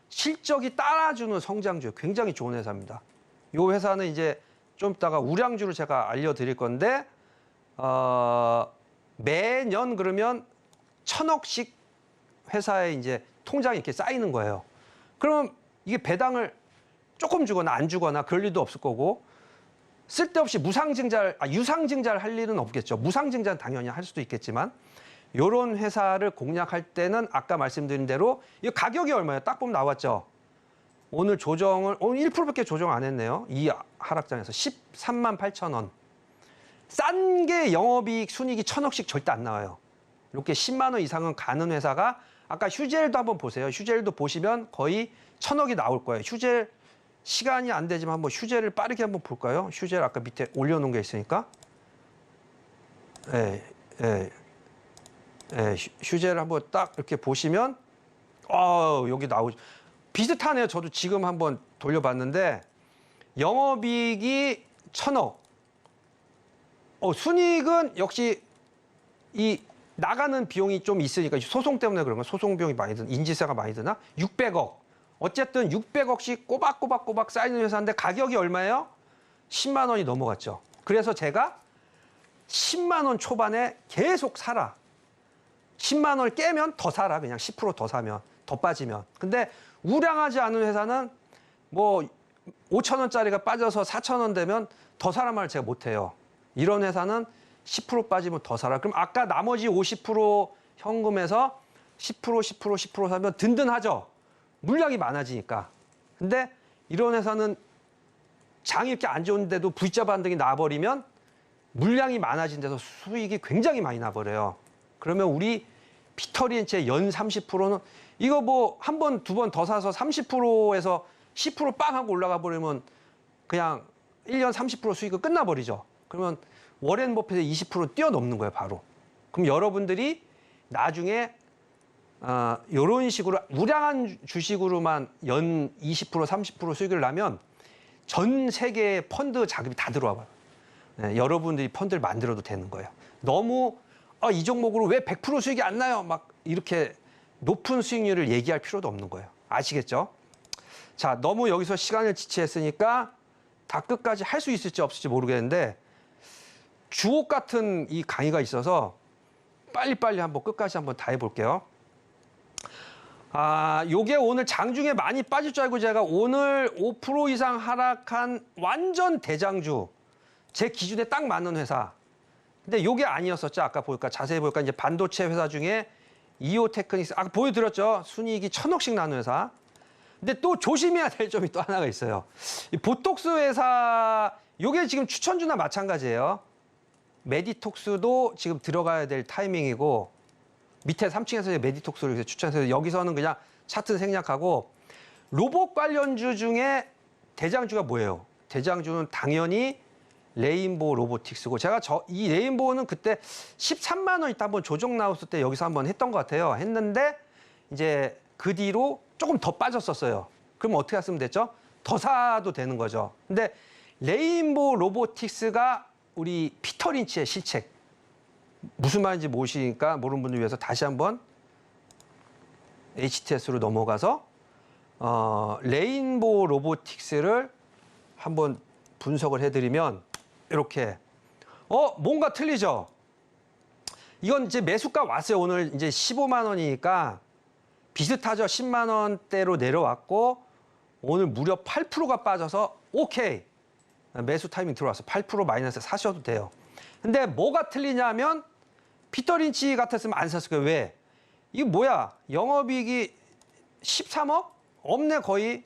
실적이 따라주는 성장주, 굉장히 좋은 회사입니다. 이 회사는 이제 좀 이따가 우량주를 제가 알려드릴 건데 매년 그러면 1,000억씩 회사에 이제 통장에 이렇게 쌓이는 거예요. 그럼 이게 배당을 조금 주거나 안 주거나 그럴 일도 없을 거고 쓸데없이 유상증자를 할 일은 없겠죠. 무상증자는 당연히 할 수도 있겠지만 이런 회사를 공략할 때는 아까 말씀드린 대로 이 가격이 얼마예요? 딱 보면 나왔죠. 오늘 1%밖에 조정 안 했네요. 이 하락장에서 13만 8천 원. 싼 게 영업이익, 순이익이 1,000억씩 절대 안 나와요. 이렇게 10만 원 이상은 가는 회사가 아까 휴젤도 한번 보세요. 휴젤도 보시면 거의 1,000억이 나올 거예요. 휴젤 시간이 안 되지만 한번 휴젤을 빠르게 한번 볼까요? 휴젤 아까 밑에 올려놓은 게 있으니까. 예, 예, 예, 휴재를 한번 딱 이렇게 보시면 여기 나오죠. 비슷하네요. 저도 지금 한번 돌려봤는데 영업이익이 1,000억. 순이익은 역시 이 나가는 비용이 좀 있으니까 소송 때문에 그런 거 소송 비용이 많이 드나 인지세가 많이 드나 600억. 어쨌든 600억씩 꼬박꼬박 쌓이는 회사인데 가격이 얼마예요? 10만 원이 넘어갔죠. 그래서 제가 10만 원 초반에 계속 사라. 10만 원을 깨면 더 사라. 그냥 10% 더 사면 더 빠지면. 근데 우량하지 않은 회사는 뭐 5천 원짜리가 빠져서 4천 원 되면 더 사란 말을 제가 못해요. 이런 회사는 10% 빠지면 더 사라. 그럼 아까 나머지 50% 현금에서 10% 사면 든든하죠. 물량이 많아지니까. 근데 이런 회사는 장이 이렇게 안 좋은데도 V자 반등이 나버리면 물량이 많아진 데서 수익이 굉장히 많이 나버려요. 그러면 우리 피터린츠의 연 30%는 이거 뭐 한 번, 두 번 더 사서 30%에서 10% 빵 하고 올라가 버리면 그냥 1년 30% 수익은 끝나버리죠. 그러면 워렌 버핏의 20% 뛰어넘는 거예요, 바로. 그럼 여러분들이 나중에 이런 식으로 우량한 주식으로만 연 20%, 30% 수익을 나면 전 세계의 펀드 자금이 다 들어와 봐요. 네, 여러분들이 펀드를 만들어도 되는 거예요. 너무 이 종목으로 왜 100% 수익이 안 나요? 막 이렇게 높은 수익률을 얘기할 필요도 없는 거예요. 아시겠죠? 자, 너무 여기서 시간을 지체했으니까 다 끝까지 할 수 있을지 없을지 모르겠는데 주옥 같은 이 강의가 있어서 빨리빨리 한번 끝까지 한번 다 해볼게요. 요게 오늘 장중에 많이 빠질 줄 알고 제가 오늘 5% 이상 하락한 완전 대장주 제 기준에 딱 맞는 회사. 근데 요게 아니었었죠. 아까 보니까 자세히 보니까 이제 반도체 회사 중에 이오테크닉스 아까 보여드렸죠. 순이익이 1,000억씩 나는 회사. 근데 또 조심해야 될 점이 또 하나가 있어요. 이 보톡스 회사 요게 지금 추천주나 마찬가지예요. 메디톡스도 지금 들어가야 될 타이밍이고 밑에 3층에서 메디톡스를 추천해서 여기서는 그냥 차트 생략하고 로봇 관련주 중에 대장주가 뭐예요? 대장주는 당연히 레인보우 로보틱스고 제가 이 레인보우는 그때 13만 원 이따 한번 조정 나왔을 때 여기서 한번 했던 것 같아요. 했는데 이제 그 뒤로 조금 더 빠졌었어요. 그럼 어떻게 했으면 됐죠? 더 사도 되는 거죠. 근데 레인보우 로보틱스가 우리 피터 린치의 실책. 무슨 말인지 모르시니까 모르는 분들 위해서 다시 한번 HTS로 넘어가서 레인보우 로보틱스를 한번 분석을 해드리면 이렇게 뭔가 틀리죠. 이건 이제 매수가 왔어요. 오늘 이제 15만 원이니까 비슷하죠. 10만 원대로 내려왔고 오늘 무려 8%가 빠져서 오케이. 매수 타이밍 들어왔어. 8% 마이너스 사셔도 돼요. 근데 뭐가 틀리냐면 피터 린치 같았으면 안 샀을 거예요. 왜? 이게 뭐야? 영업이익이 13억? 없네 거의.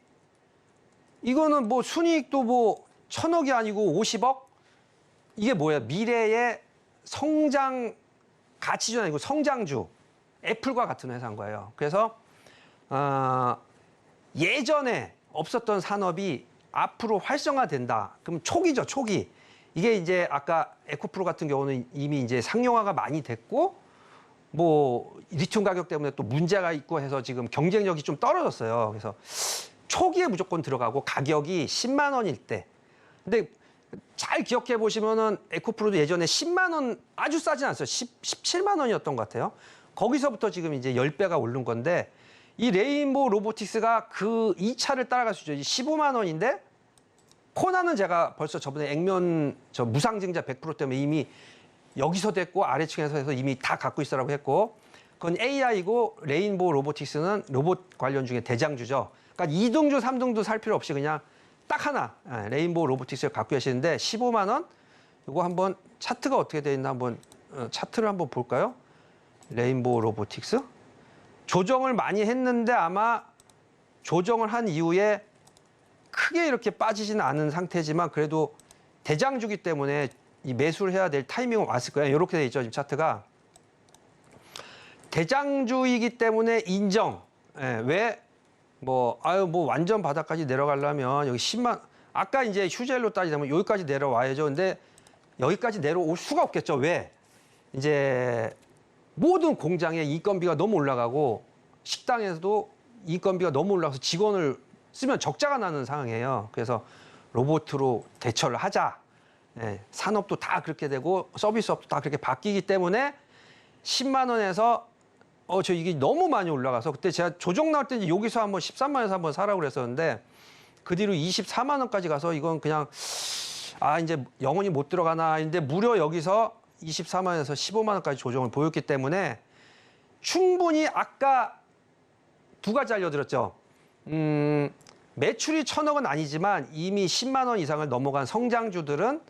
이거는 뭐 순이익도 뭐 1,000억이 아니고 50억? 이게 뭐야? 미래의 성장 가치주 아니고 성장주. 애플과 같은 회사인 거예요. 그래서 예전에 없었던 산업이 앞으로 활성화된다. 그럼 초기죠, 초기. 이게 이제 아까 에코프로 같은 경우는 이미 이제 상용화가 많이 됐고, 뭐 리튬 가격 때문에 또 문제가 있고 해서 지금 경쟁력이 좀 떨어졌어요. 그래서 초기에 무조건 들어가고 가격이 10만 원일 때. 근데 잘 기억해 보시면은 에코프로도 예전에 10만 원 아주 싸진 않았어요. 17만 원이었던 것 같아요. 거기서부터 지금 이제 10배가 오른 건데 이 레인보우 로보틱스가 그 2차를 따라갈 수 있죠. 15만 원인데 코나는 제가 벌써 저번에 액면 무상증자 100% 때문에 이미 여기서 됐고 아래층에서 해서 이미 다 갖고 있으라고 했고 그건 AI고 레인보우 로보틱스는 로봇 관련 중에 대장주죠. 그러니까 2등주, 3등주 살 필요 없이 그냥 딱 하나 레인보우 로보틱스를 갖고 계시는데 15만 원 이거 한번 차트가 어떻게 돼 있나 한번 차트를 한번 볼까요? 레인보우 로보틱스 조정을 많이 했는데 아마 조정을 한 이후에 크게 이렇게 빠지지는 않은 상태지만 그래도 대장주기 때문에 이 매수를 해야 될 타이밍은 왔을 거예요. 이렇게 돼 있죠, 지금 차트가. 대장주이기 때문에 인정. 왜? 뭐 완전 바닥까지 내려가려면 여기 10만, 아까 이제 휴젤로 따지자면 여기까지 내려와야죠. 근데 여기까지 내려올 수가 없겠죠. 왜? 이제 모든 공장의 인건비가 너무 올라가고 식당에서도 인건비가 너무 올라가서 직원을 쓰면 적자가 나는 상황이에요. 그래서 로봇으로 대처를 하자. 예, 산업도 다 그렇게 되고 서비스업도 다 그렇게 바뀌기 때문에 10만 원에서 저 이게 너무 많이 올라가서 그때 제가 조정 나올 때 이제 여기서 한번 13만 원에서 한번 사라고 그랬었는데 그 뒤로 24만 원까지 가서 이건 그냥 이제 영원히 못 들어가나 했는데 무려 여기서 24만 원에서 15만 원까지 조정을 보였기 때문에 충분히 아까 두 가지 알려드렸죠. 매출이 1,000억은 아니지만 이미 10만 원 이상을 넘어간 성장주들은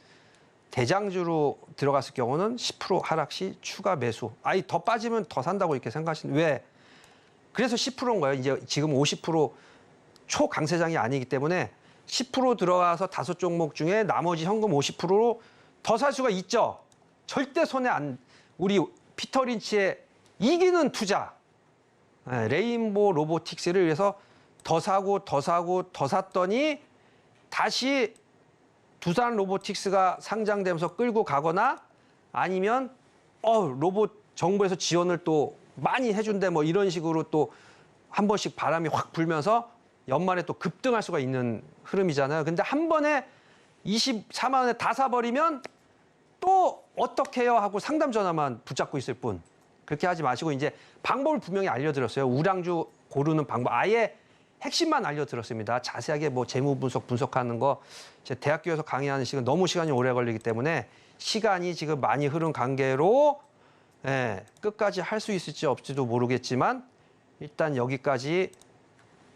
대장주로 들어갔을 경우는 10% 하락 시 추가 매수. 더 빠지면 더 산다고 이렇게 생각하시는 왜? 그래서 10%인 거예요. 이제 지금 50% 초강세장이 아니기 때문에 10% 들어가서 5종목 중에 나머지 현금 50%로 더 살 수가 있죠. 절대 손해 안. 우리 피터 린치의 이기는 투자. 레인보우 로보틱스를 위해서 더 사고 더 샀더니 다시 두산 로보틱스가 상장되면서 끌고 가거나 아니면 로봇 정부에서 지원을 또 많이 해준대 뭐 이런 식으로 또 한 번씩 바람이 확 불면서 연말에 또 급등할 수가 있는 흐름이잖아요. 근데 한 번에 24만 원에 다 사버리면 또 어떻게 해요 하고 상담 전화만 붙잡고 있을 뿐. 그렇게 하지 마시고 이제 방법을 분명히 알려드렸어요. 우량주 고르는 방법 아예 핵심만 알려드렸습니다. 자세하게 뭐 재무 분석하는 거 제 대학교에서 강의하는 시간 너무 시간이 오래 걸리기 때문에 시간이 지금 많이 흐른 관계로 끝까지 할 수 있을지 없을지도 모르겠지만 일단 여기까지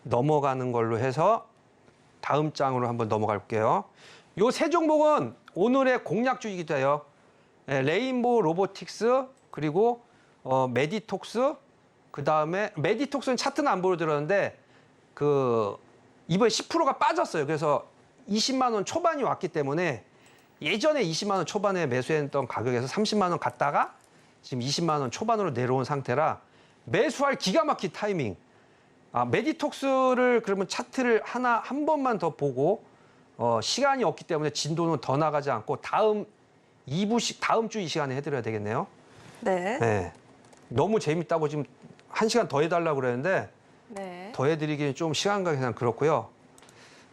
넘어가는 걸로 해서 다음 장으로 한번 넘어가 볼게요. 요 세 종목은 오늘의 공략주이기도 해요. 레인보우 로보틱스 그리고 메디톡스 그다음에 메디톡스는 차트는 안 보여드렸는데 이번에 10%가 빠졌어요. 그래서 20만 원 초반이 왔기 때문에 예전에 20만 원 초반에 매수했던 가격에서 30만 원 갔다가 지금 20만 원 초반으로 내려온 상태라 매수할 기가 막힌 타이밍. 메디톡스를 그러면 차트를 한 번만 더 보고 시간이 없기 때문에 진도는 더 나가지 않고 다음 주 이 시간에 해드려야 되겠네요. 네. 너무 재밌다고 지금 1시간 더 해달라고 그랬는데 네. 더 해드리기는 좀 시간 관계상 그렇고요.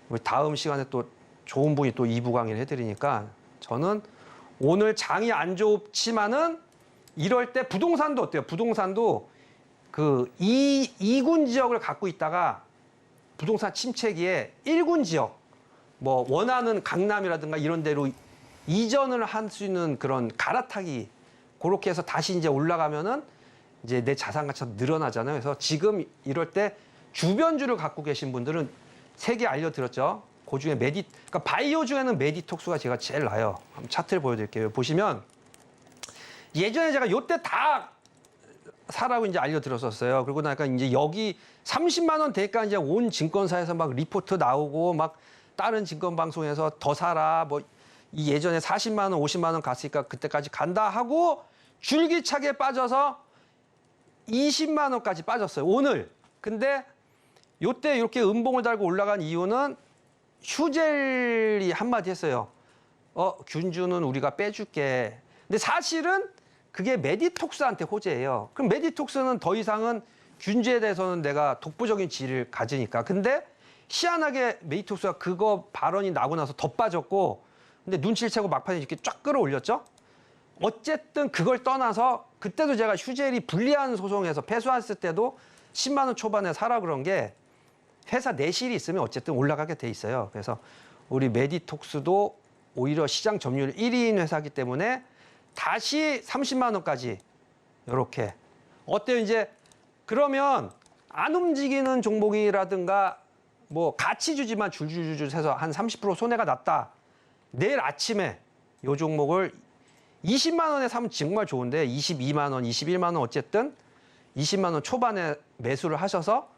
우리 다음 시간에 또 좋은 분이 또 2부 강의를 해드리니까 저는 오늘 장이 안 좋지만은 이럴 때 부동산도 어때요? 부동산도 그 2군 지역을 갖고 있다가 부동산 침체기에 1군 지역 뭐 원하는 강남이라든가 이런 데로 이전을 할 수 있는 그런 갈아타기 그렇게 해서 다시 이제 올라가면은 이제 내 자산 가치가 늘어나잖아요. 그래서 지금 이럴 때 주변주를 갖고 계신 분들은 3개 알려드렸죠. 그 중에 그러니까 바이오 중에는 메디톡스가 제가 제일 나아요. 한번 차트를 보여드릴게요. 보시면 예전에 제가 요때 다 사라고 이제 알려드렸었어요. 그리고 나니까 이제 여기 30만 원 되니까 이제 온 증권사에서 막 리포트 나오고 막 다른 증권 방송에서 더 사라 뭐 이 예전에 40만 원, 50만 원 갔으니까 그때까지 간다 하고 줄기차게 빠져서 20만 원까지 빠졌어요. 오늘. 근데 요때 이렇게 음봉을 달고 올라간 이유는 휴젤이 한마디 했어요. 균주는 우리가 빼줄게. 근데 사실은 그게 메디톡스한테 호재예요. 그럼 메디톡스는 더 이상은 균주에 대해서는 내가 독보적인 지위를 가지니까. 근데 희한하게 메디톡스가 그거 발언이 나고 나서 더 빠졌고 근데 눈치를 채고 막판에 이렇게 쫙 끌어올렸죠. 어쨌든 그걸 떠나서 그때도 제가 휴젤이 불리한 소송에서 패소했을 때도 10만 원 초반에 사라 그런 게 회사 내실이 있으면 어쨌든 올라가게 돼 있어요. 그래서 우리 메디톡스도 오히려 시장 점유율 1위인 회사이기 때문에 다시 30만 원까지 이렇게 어때요? 이제 그러면 안 움직이는 종목이라든가 뭐 가치주지만 줄줄줄 해서 한 30% 손해가 났다. 내일 아침에 이 종목을 20만 원에 사면 정말 좋은데 22만 원, 21만 원 어쨌든 20만 원 초반에 매수를 하셔서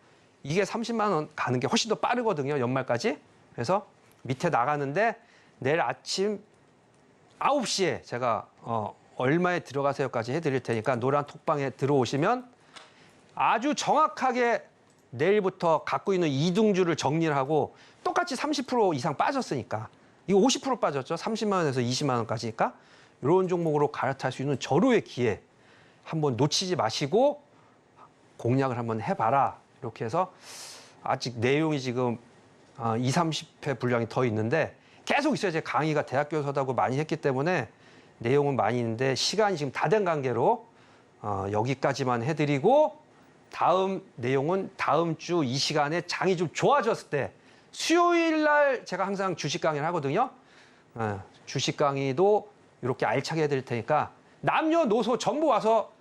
이게 30만 원 가는 게 훨씬 더 빠르거든요. 연말까지. 그래서 밑에 나가는데 내일 아침 9시에 제가 얼마에 들어가세요까지 해드릴 테니까 노란 톡방에 들어오시면 아주 정확하게 내일부터 갖고 있는 이등주를 정리를 하고 똑같이 30% 이상 빠졌으니까 이거 50% 빠졌죠. 30만 원에서 20만 원까지니까 이런 종목으로 갈아탈 수 있는 절호의 기회 한번 놓치지 마시고 공략을 한번 해봐라. 이렇게 해서 아직 내용이 지금 2, 30회 분량이 더 있는데 계속 있어요. 제 강의가 대학교에서도 많이 했기 때문에 내용은 많이 있는데 시간이 지금 다 된 관계로 여기까지만 해드리고 다음 내용은 다음 주 이 시간에 장이 좀 좋아졌을 때 수요일 날 제가 항상 주식 강의를 하거든요. 주식 강의도 이렇게 알차게 해드릴 테니까 남녀노소 전부 와서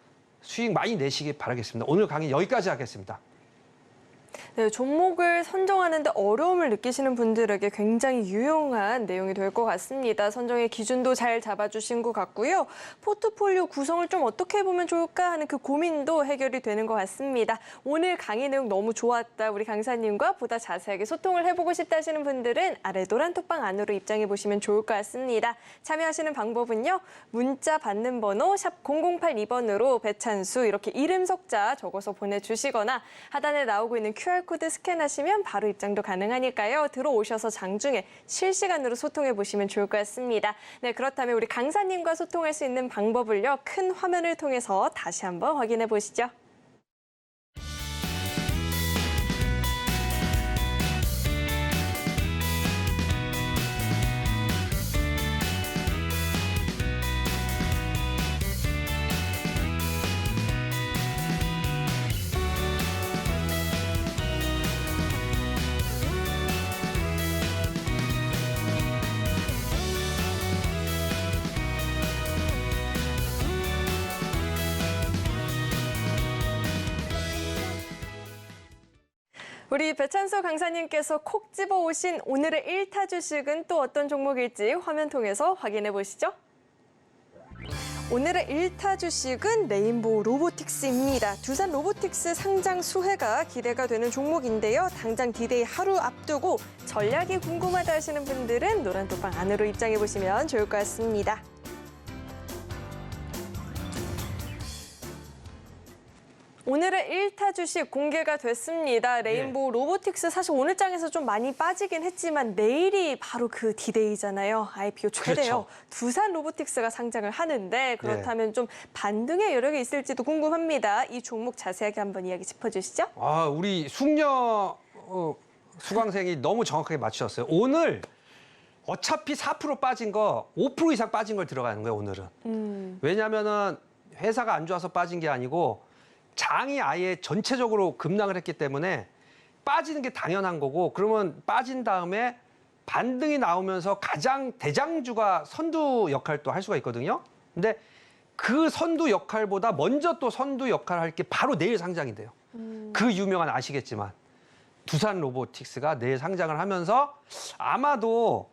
수익 많이 내시기 바라겠습니다. 오늘 강의 여기까지 하겠습니다. 네, 종목을 선정하는데 어려움을 느끼시는 분들에게 굉장히 유용한 내용이 될 것 같습니다. 선정의 기준도 잘 잡아주신 것 같고요. 포트폴리오 구성을 좀 어떻게 해보면 좋을까 하는 그 고민도 해결이 되는 것 같습니다. 오늘 강의 내용 너무 좋았다. 우리 강사님과 보다 자세하게 소통을 해보고 싶다 하시는 분들은 아래 노란 톡방 안으로 입장해 보시면 좋을 것 같습니다. 참여하시는 방법은요. 문자 받는 번호 샵 0082번으로 배찬수 이렇게 이름 석자 적어서 보내주시거나 하단에 나오고 있는 QR코드 스캔하시면 바로 입장도 가능하니까요. 들어오셔서 장중에 실시간으로 소통해 보시면 좋을 것 같습니다. 네, 그렇다면 우리 강사님과 소통할 수 있는 방법을요. 큰 화면을 통해서 다시 한번 확인해 보시죠. 우리 배찬수 강사님께서 콕 집어오신 오늘의 1타 주식은 또 어떤 종목일지 화면 통해서 확인해 보시죠. 오늘의 1타 주식은 레인보우 로보틱스입니다. 두산 로보틱스 상장 수혜가 기대가 되는 종목인데요. 당장 디데이 하루 앞두고 전략이 궁금하다 하시는 분들은 노란 톡방 안으로 입장해 보시면 좋을 것 같습니다. 오늘의 1타 주식 공개가 됐습니다. 레인보우 로보틱스 사실 오늘 장에서 좀 많이 빠지긴 했지만 내일이 바로 그 디데이잖아요. IPO 최대요. 그렇죠. 두산 로보틱스가 상장을 하는데 그렇다면 좀 반등의 여력이 있을지도 궁금합니다. 이 종목 자세하게 한번 이야기 짚어주시죠. 우리 숙녀 수강생이 너무 정확하게 맞추셨어요. 오늘 어차피 4% 빠진 거 5% 이상 빠진 걸 들어가는 거예요, 오늘은. 왜냐면은 회사가 안 좋아서 빠진 게 아니고 장이 아예 전체적으로 급락을 했기 때문에 빠지는 게 당연한 거고 그러면 빠진 다음에 반등이 나오면서 가장 대장주가 선두 역할도 할 수가 있거든요. 근데 그 선두 역할보다 먼저 또 선두 역할을 할 게 바로 내일 상장이 돼요. 그 유명한 아시겠지만 두산 로보틱스가 내일 상장을 하면서 아마도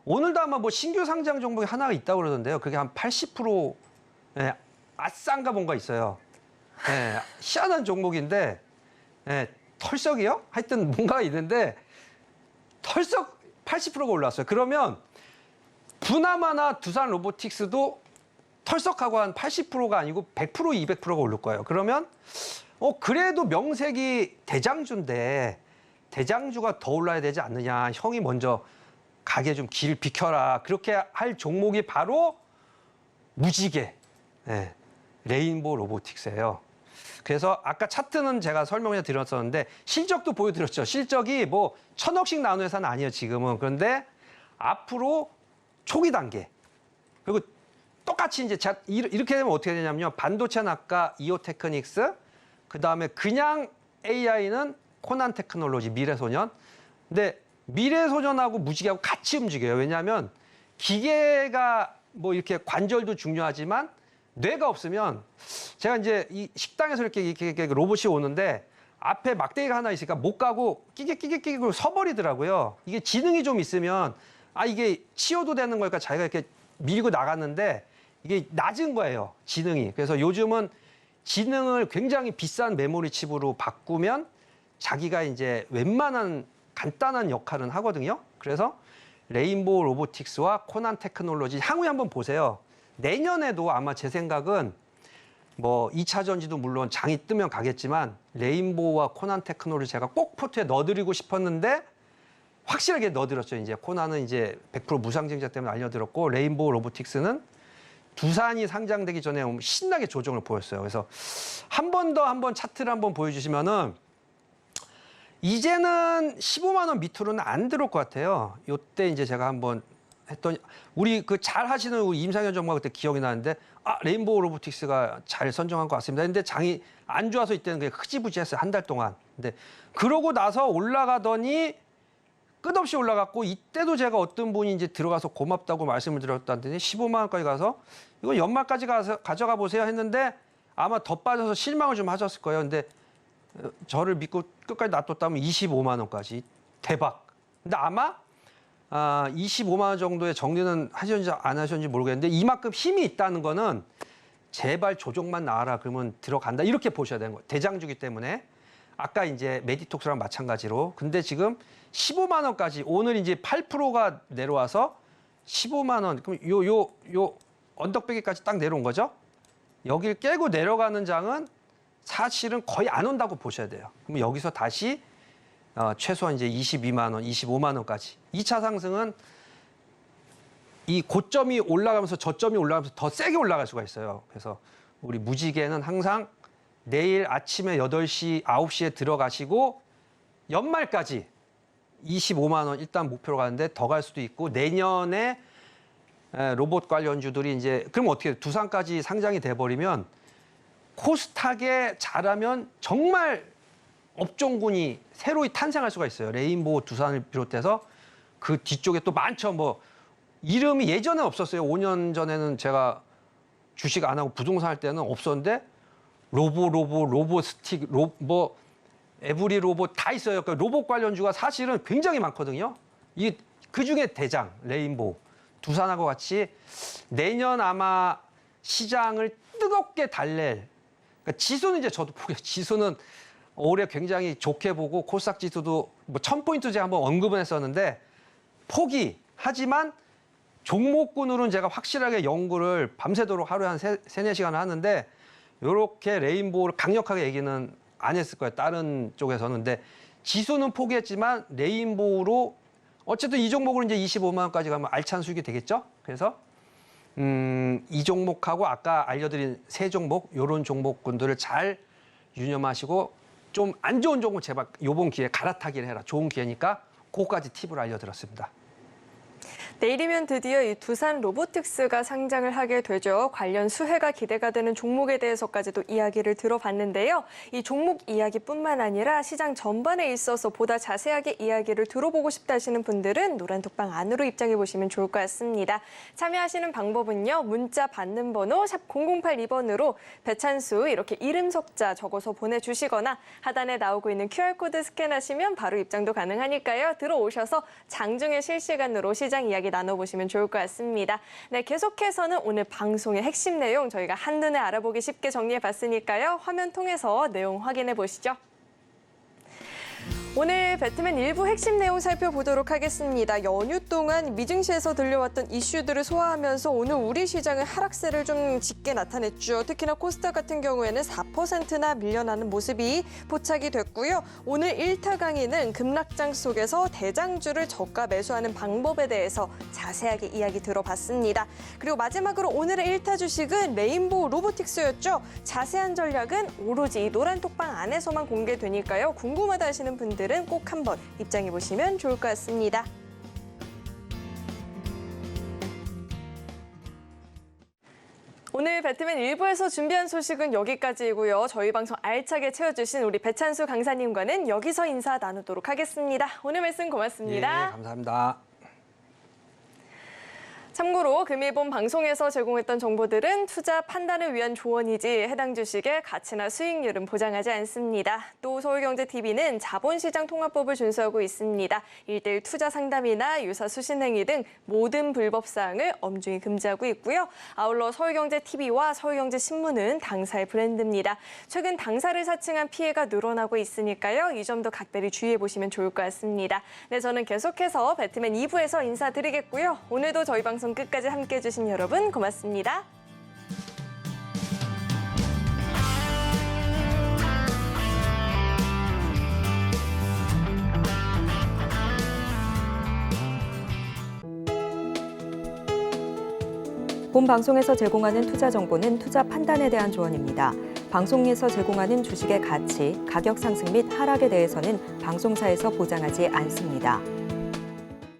오늘도 아마 뭐 신규 상장 종목이 하나가 있다고 그러던데요. 그게 한 80% 아싼가 뭔가 있어요. 네, 희한한 종목인데 털썩이요? 하여튼 뭔가 있는데 털썩 80%가 올랐어요. 그러면 부나마나 두산 로보틱스도 털썩하고 한 80%가 아니고 100%, 200%가 오를 거예요. 그러면 그래도 명색이 대장주인데 대장주가 더 올라야 되지 않느냐. 형이 먼저 가게 좀 길 비켜라. 그렇게 할 종목이 바로 무지개 레인보우 로보틱스예요. 그래서 아까 차트는 제가 설명을 드렸었는데 실적도 보여드렸죠. 실적이 뭐 1,000억씩 나오는 회사는 아니에요, 지금은. 그런데 앞으로 초기 단계 그리고 똑같이 이제 이렇게 되면 어떻게 되냐면요. 반도체는 아까 이오테크닉스, 그다음에 그냥 AI는 코난 테크놀로지, 미래소년. 근데 미래소년하고 무지개하고 같이 움직여요. 왜냐하면 기계가 뭐 이렇게 관절도 중요하지만 뇌가 없으면 제가 이제 이 식당에서 이렇게 로봇이 오는데 앞에 막대기가 하나 있으니까 못 가고 끼게 서버리더라고요. 이게 지능이 좀 있으면 이게 치워도 되는 거니까 자기가 이렇게 밀고 나갔는데 이게 낮은 거예요, 지능이. 그래서 요즘은 지능을 굉장히 비싼 메모리 칩으로 바꾸면 자기가 이제 웬만한 간단한 역할은 하거든요. 그래서 레인보우 로보틱스와 코난 테크놀로지 향후에 한번 보세요. 내년에도 아마 제 생각은 뭐 2차 전지도 물론 장이 뜨면 가겠지만 레인보우와 코난 테크놀로지 제가 꼭 포트에 넣어드리고 싶었는데 확실하게 넣어드렸죠. 이제 코난은 이제 100% 무상증자 때문에 알려드렸고 레인보우 로보틱스는 두산이 상장되기 전에 신나게 조정을 보였어요. 그래서 한 번 더 차트를 한번 보여주시면은 이제는 15만 원 밑으로는 안 들어올 것 같아요. 요때 이제 제가 한번 했더니 우리 그 잘 하시는 우리 임상현 전무가 그때 기억이 나는데 레인보우 로보틱스가 잘 선정한 것 같습니다. 근데 장이 안 좋아서 이때는 그냥 흐지부지했어요. 한 달 동안. 근데 그러고 나서 올라가더니 끝없이 올라갔고 이때도 제가 어떤 분이 이제 들어가서 고맙다고 말씀을 드렸다더니 15만 원까지 가서 이거 연말까지 가서 가져가 보세요 했는데 아마 더 빠져서 실망을 좀 하셨을 거예요. 근데 저를 믿고 끝까지 놔뒀다면 25만 원까지 대박. 근데 아마 25만 원 정도의 정리는 하셨는지 안 하셨는지 모르겠는데 이만큼 힘이 있다는 거는 제발 조정만 나와라 그러면 들어간다 이렇게 보셔야 되는 거예요. 대장주기 때문에 아까 이제 메디톡스랑 마찬가지로 근데 지금 15만 원까지 오늘 이제 8%가 내려와서 15만 원 그럼 요 언덕배기까지 딱 내려온 거죠. 여길 깨고 내려가는 장은 사실은 거의 안 온다고 보셔야 돼요. 그럼 여기서 다시 최소한 이제 22만 원, 25만 원까지. 2차 상승은 이 고점이 올라가면서 저점이 올라가면서 더 세게 올라갈 수가 있어요. 그래서 우리 무지개는 항상 내일 아침에 8시, 9시에 들어가시고 연말까지 25만 원 일단 목표로 가는데 더 갈 수도 있고 내년에 로봇 관련주들이 이제 그럼 어떻게 해요? 두산까지 상장이 돼버리면 코스닥에 잘하면 정말 업종군이 새로이 탄생할 수가 있어요. 레인보우 두산을 비롯해서 그 뒤쪽에 또 많죠. 뭐 이름이 예전에 없었어요. 5년 전에는 제가 주식 안 하고 부동산 할 때는 없었는데 로보스틱, 뭐 에브리 로봇 다 있어요. 그러니까 로봇 관련주가 사실은 굉장히 많거든요. 이게 그중에 대장 레인보우 두산하고 같이 내년 아마 시장을 뜨겁게 달랠 그러니까 지수는 이제 저도 보게 지수는 올해 굉장히 좋게 보고 코스닥 지수도 뭐 1000포인트 제가 한번 언급은 했었는데 포기 하지만 종목군으로는 제가 확실하게 연구를 밤새도록 하루에 한 3-4시간 하는데 이렇게 레인보우를 강력하게 얘기는 안 했을 거예요. 다른 쪽에서는. 근데 지수는 포기했지만 레인보우로 어쨌든 이 종목으로 이제 25만 원까지 가면 알찬 수익이 되겠죠. 그래서 이 종목하고 아까 알려드린 세 종목 이런 종목군들을 잘 유념하시고 좀 안 좋은 종목 제발 이번 기회에 갈아타기를 해라. 좋은 기회니까 그거까지 팁을 알려드렸습니다. 내일이면 드디어 이 두산 로보틱스가 상장을 하게 되죠. 관련 수혜가 기대가 되는 종목에 대해서까지도 이야기를 들어봤는데요. 이 종목 이야기뿐만 아니라 시장 전반에 있어서 보다 자세하게 이야기를 들어보고 싶다 하시는 분들은 노란톡방 안으로 입장해 보시면 좋을 것 같습니다. 참여하시는 방법은요. 문자 받는 번호 샵 0082번으로 배찬수 이렇게 이름 석자 적어서 보내주시거나 하단에 나오고 있는 QR코드 스캔하시면 바로 입장도 가능하니까요. 들어오셔서 장중에 실시간으로 시장 이야기 나눠보시면 좋을 것 같습니다. 네, 계속해서는 오늘 방송의 핵심 내용 저희가 한눈에 알아보기 쉽게 정리해봤으니까요. 화면 통해서 내용 확인해 보시죠. 오늘 배트맨 일부 핵심 내용 살펴보도록 하겠습니다. 연휴 동안 미증시에서 들려왔던 이슈들을 소화하면서 오늘 우리 시장은 하락세를 좀 짙게 나타냈죠. 특히나 코스닥 같은 경우에는 4%나 밀려나는 모습이 포착이 됐고요. 오늘 1타 강의는 급락장 속에서 대장주를 저가 매수하는 방법에 대해서 자세하게 이야기 들어봤습니다. 그리고 마지막으로 오늘의 1타 주식은 레인보우 로보틱스였죠. 자세한 전략은 오로지 이 노란톡방 안에서만 공개되니까요. 궁금하다 하시는 분들은 꼭 한번 입장해 보시면 좋을 것 같습니다. 오늘 배트맨 1부에서 준비한 소식은 여기까지이고요. 저희 방송 알차게 채워주신 우리 배찬수 강사님과는 여기서 인사 나누도록 하겠습니다. 오늘 말씀 고맙습니다. 예, 감사합니다. 참고로 금일본 방송에서 제공했던 정보들은 투자 판단을 위한 조언이지 해당 주식의 가치나 수익률은 보장하지 않습니다. 또 서울경제TV는 자본시장 통합법을 준수하고 있습니다. 1:1 투자 상담이나 유사 수신 행위 등 모든 불법 사항을 엄중히 금지하고 있고요. 아울러 서울경제TV와 서울경제신문은 당사의 브랜드입니다. 최근 당사를 사칭한 피해가 늘어나고 있으니까요. 이 점도 각별히 주의해 보시면 좋을 것 같습니다. 네, 저는 계속해서 배트맨 2부에서 인사드리겠고요. 오늘도 저희 방송 끝까지 함께해 주신 여러분 고맙습니다. 본 방송에서 제공하는 투자 정보는 투자 판단에 대한 조언입니다. 방송에서 제공하는 주식의 가치, 가격 상승 및 하락에 대해서는 방송사에서 보장하지 않습니다.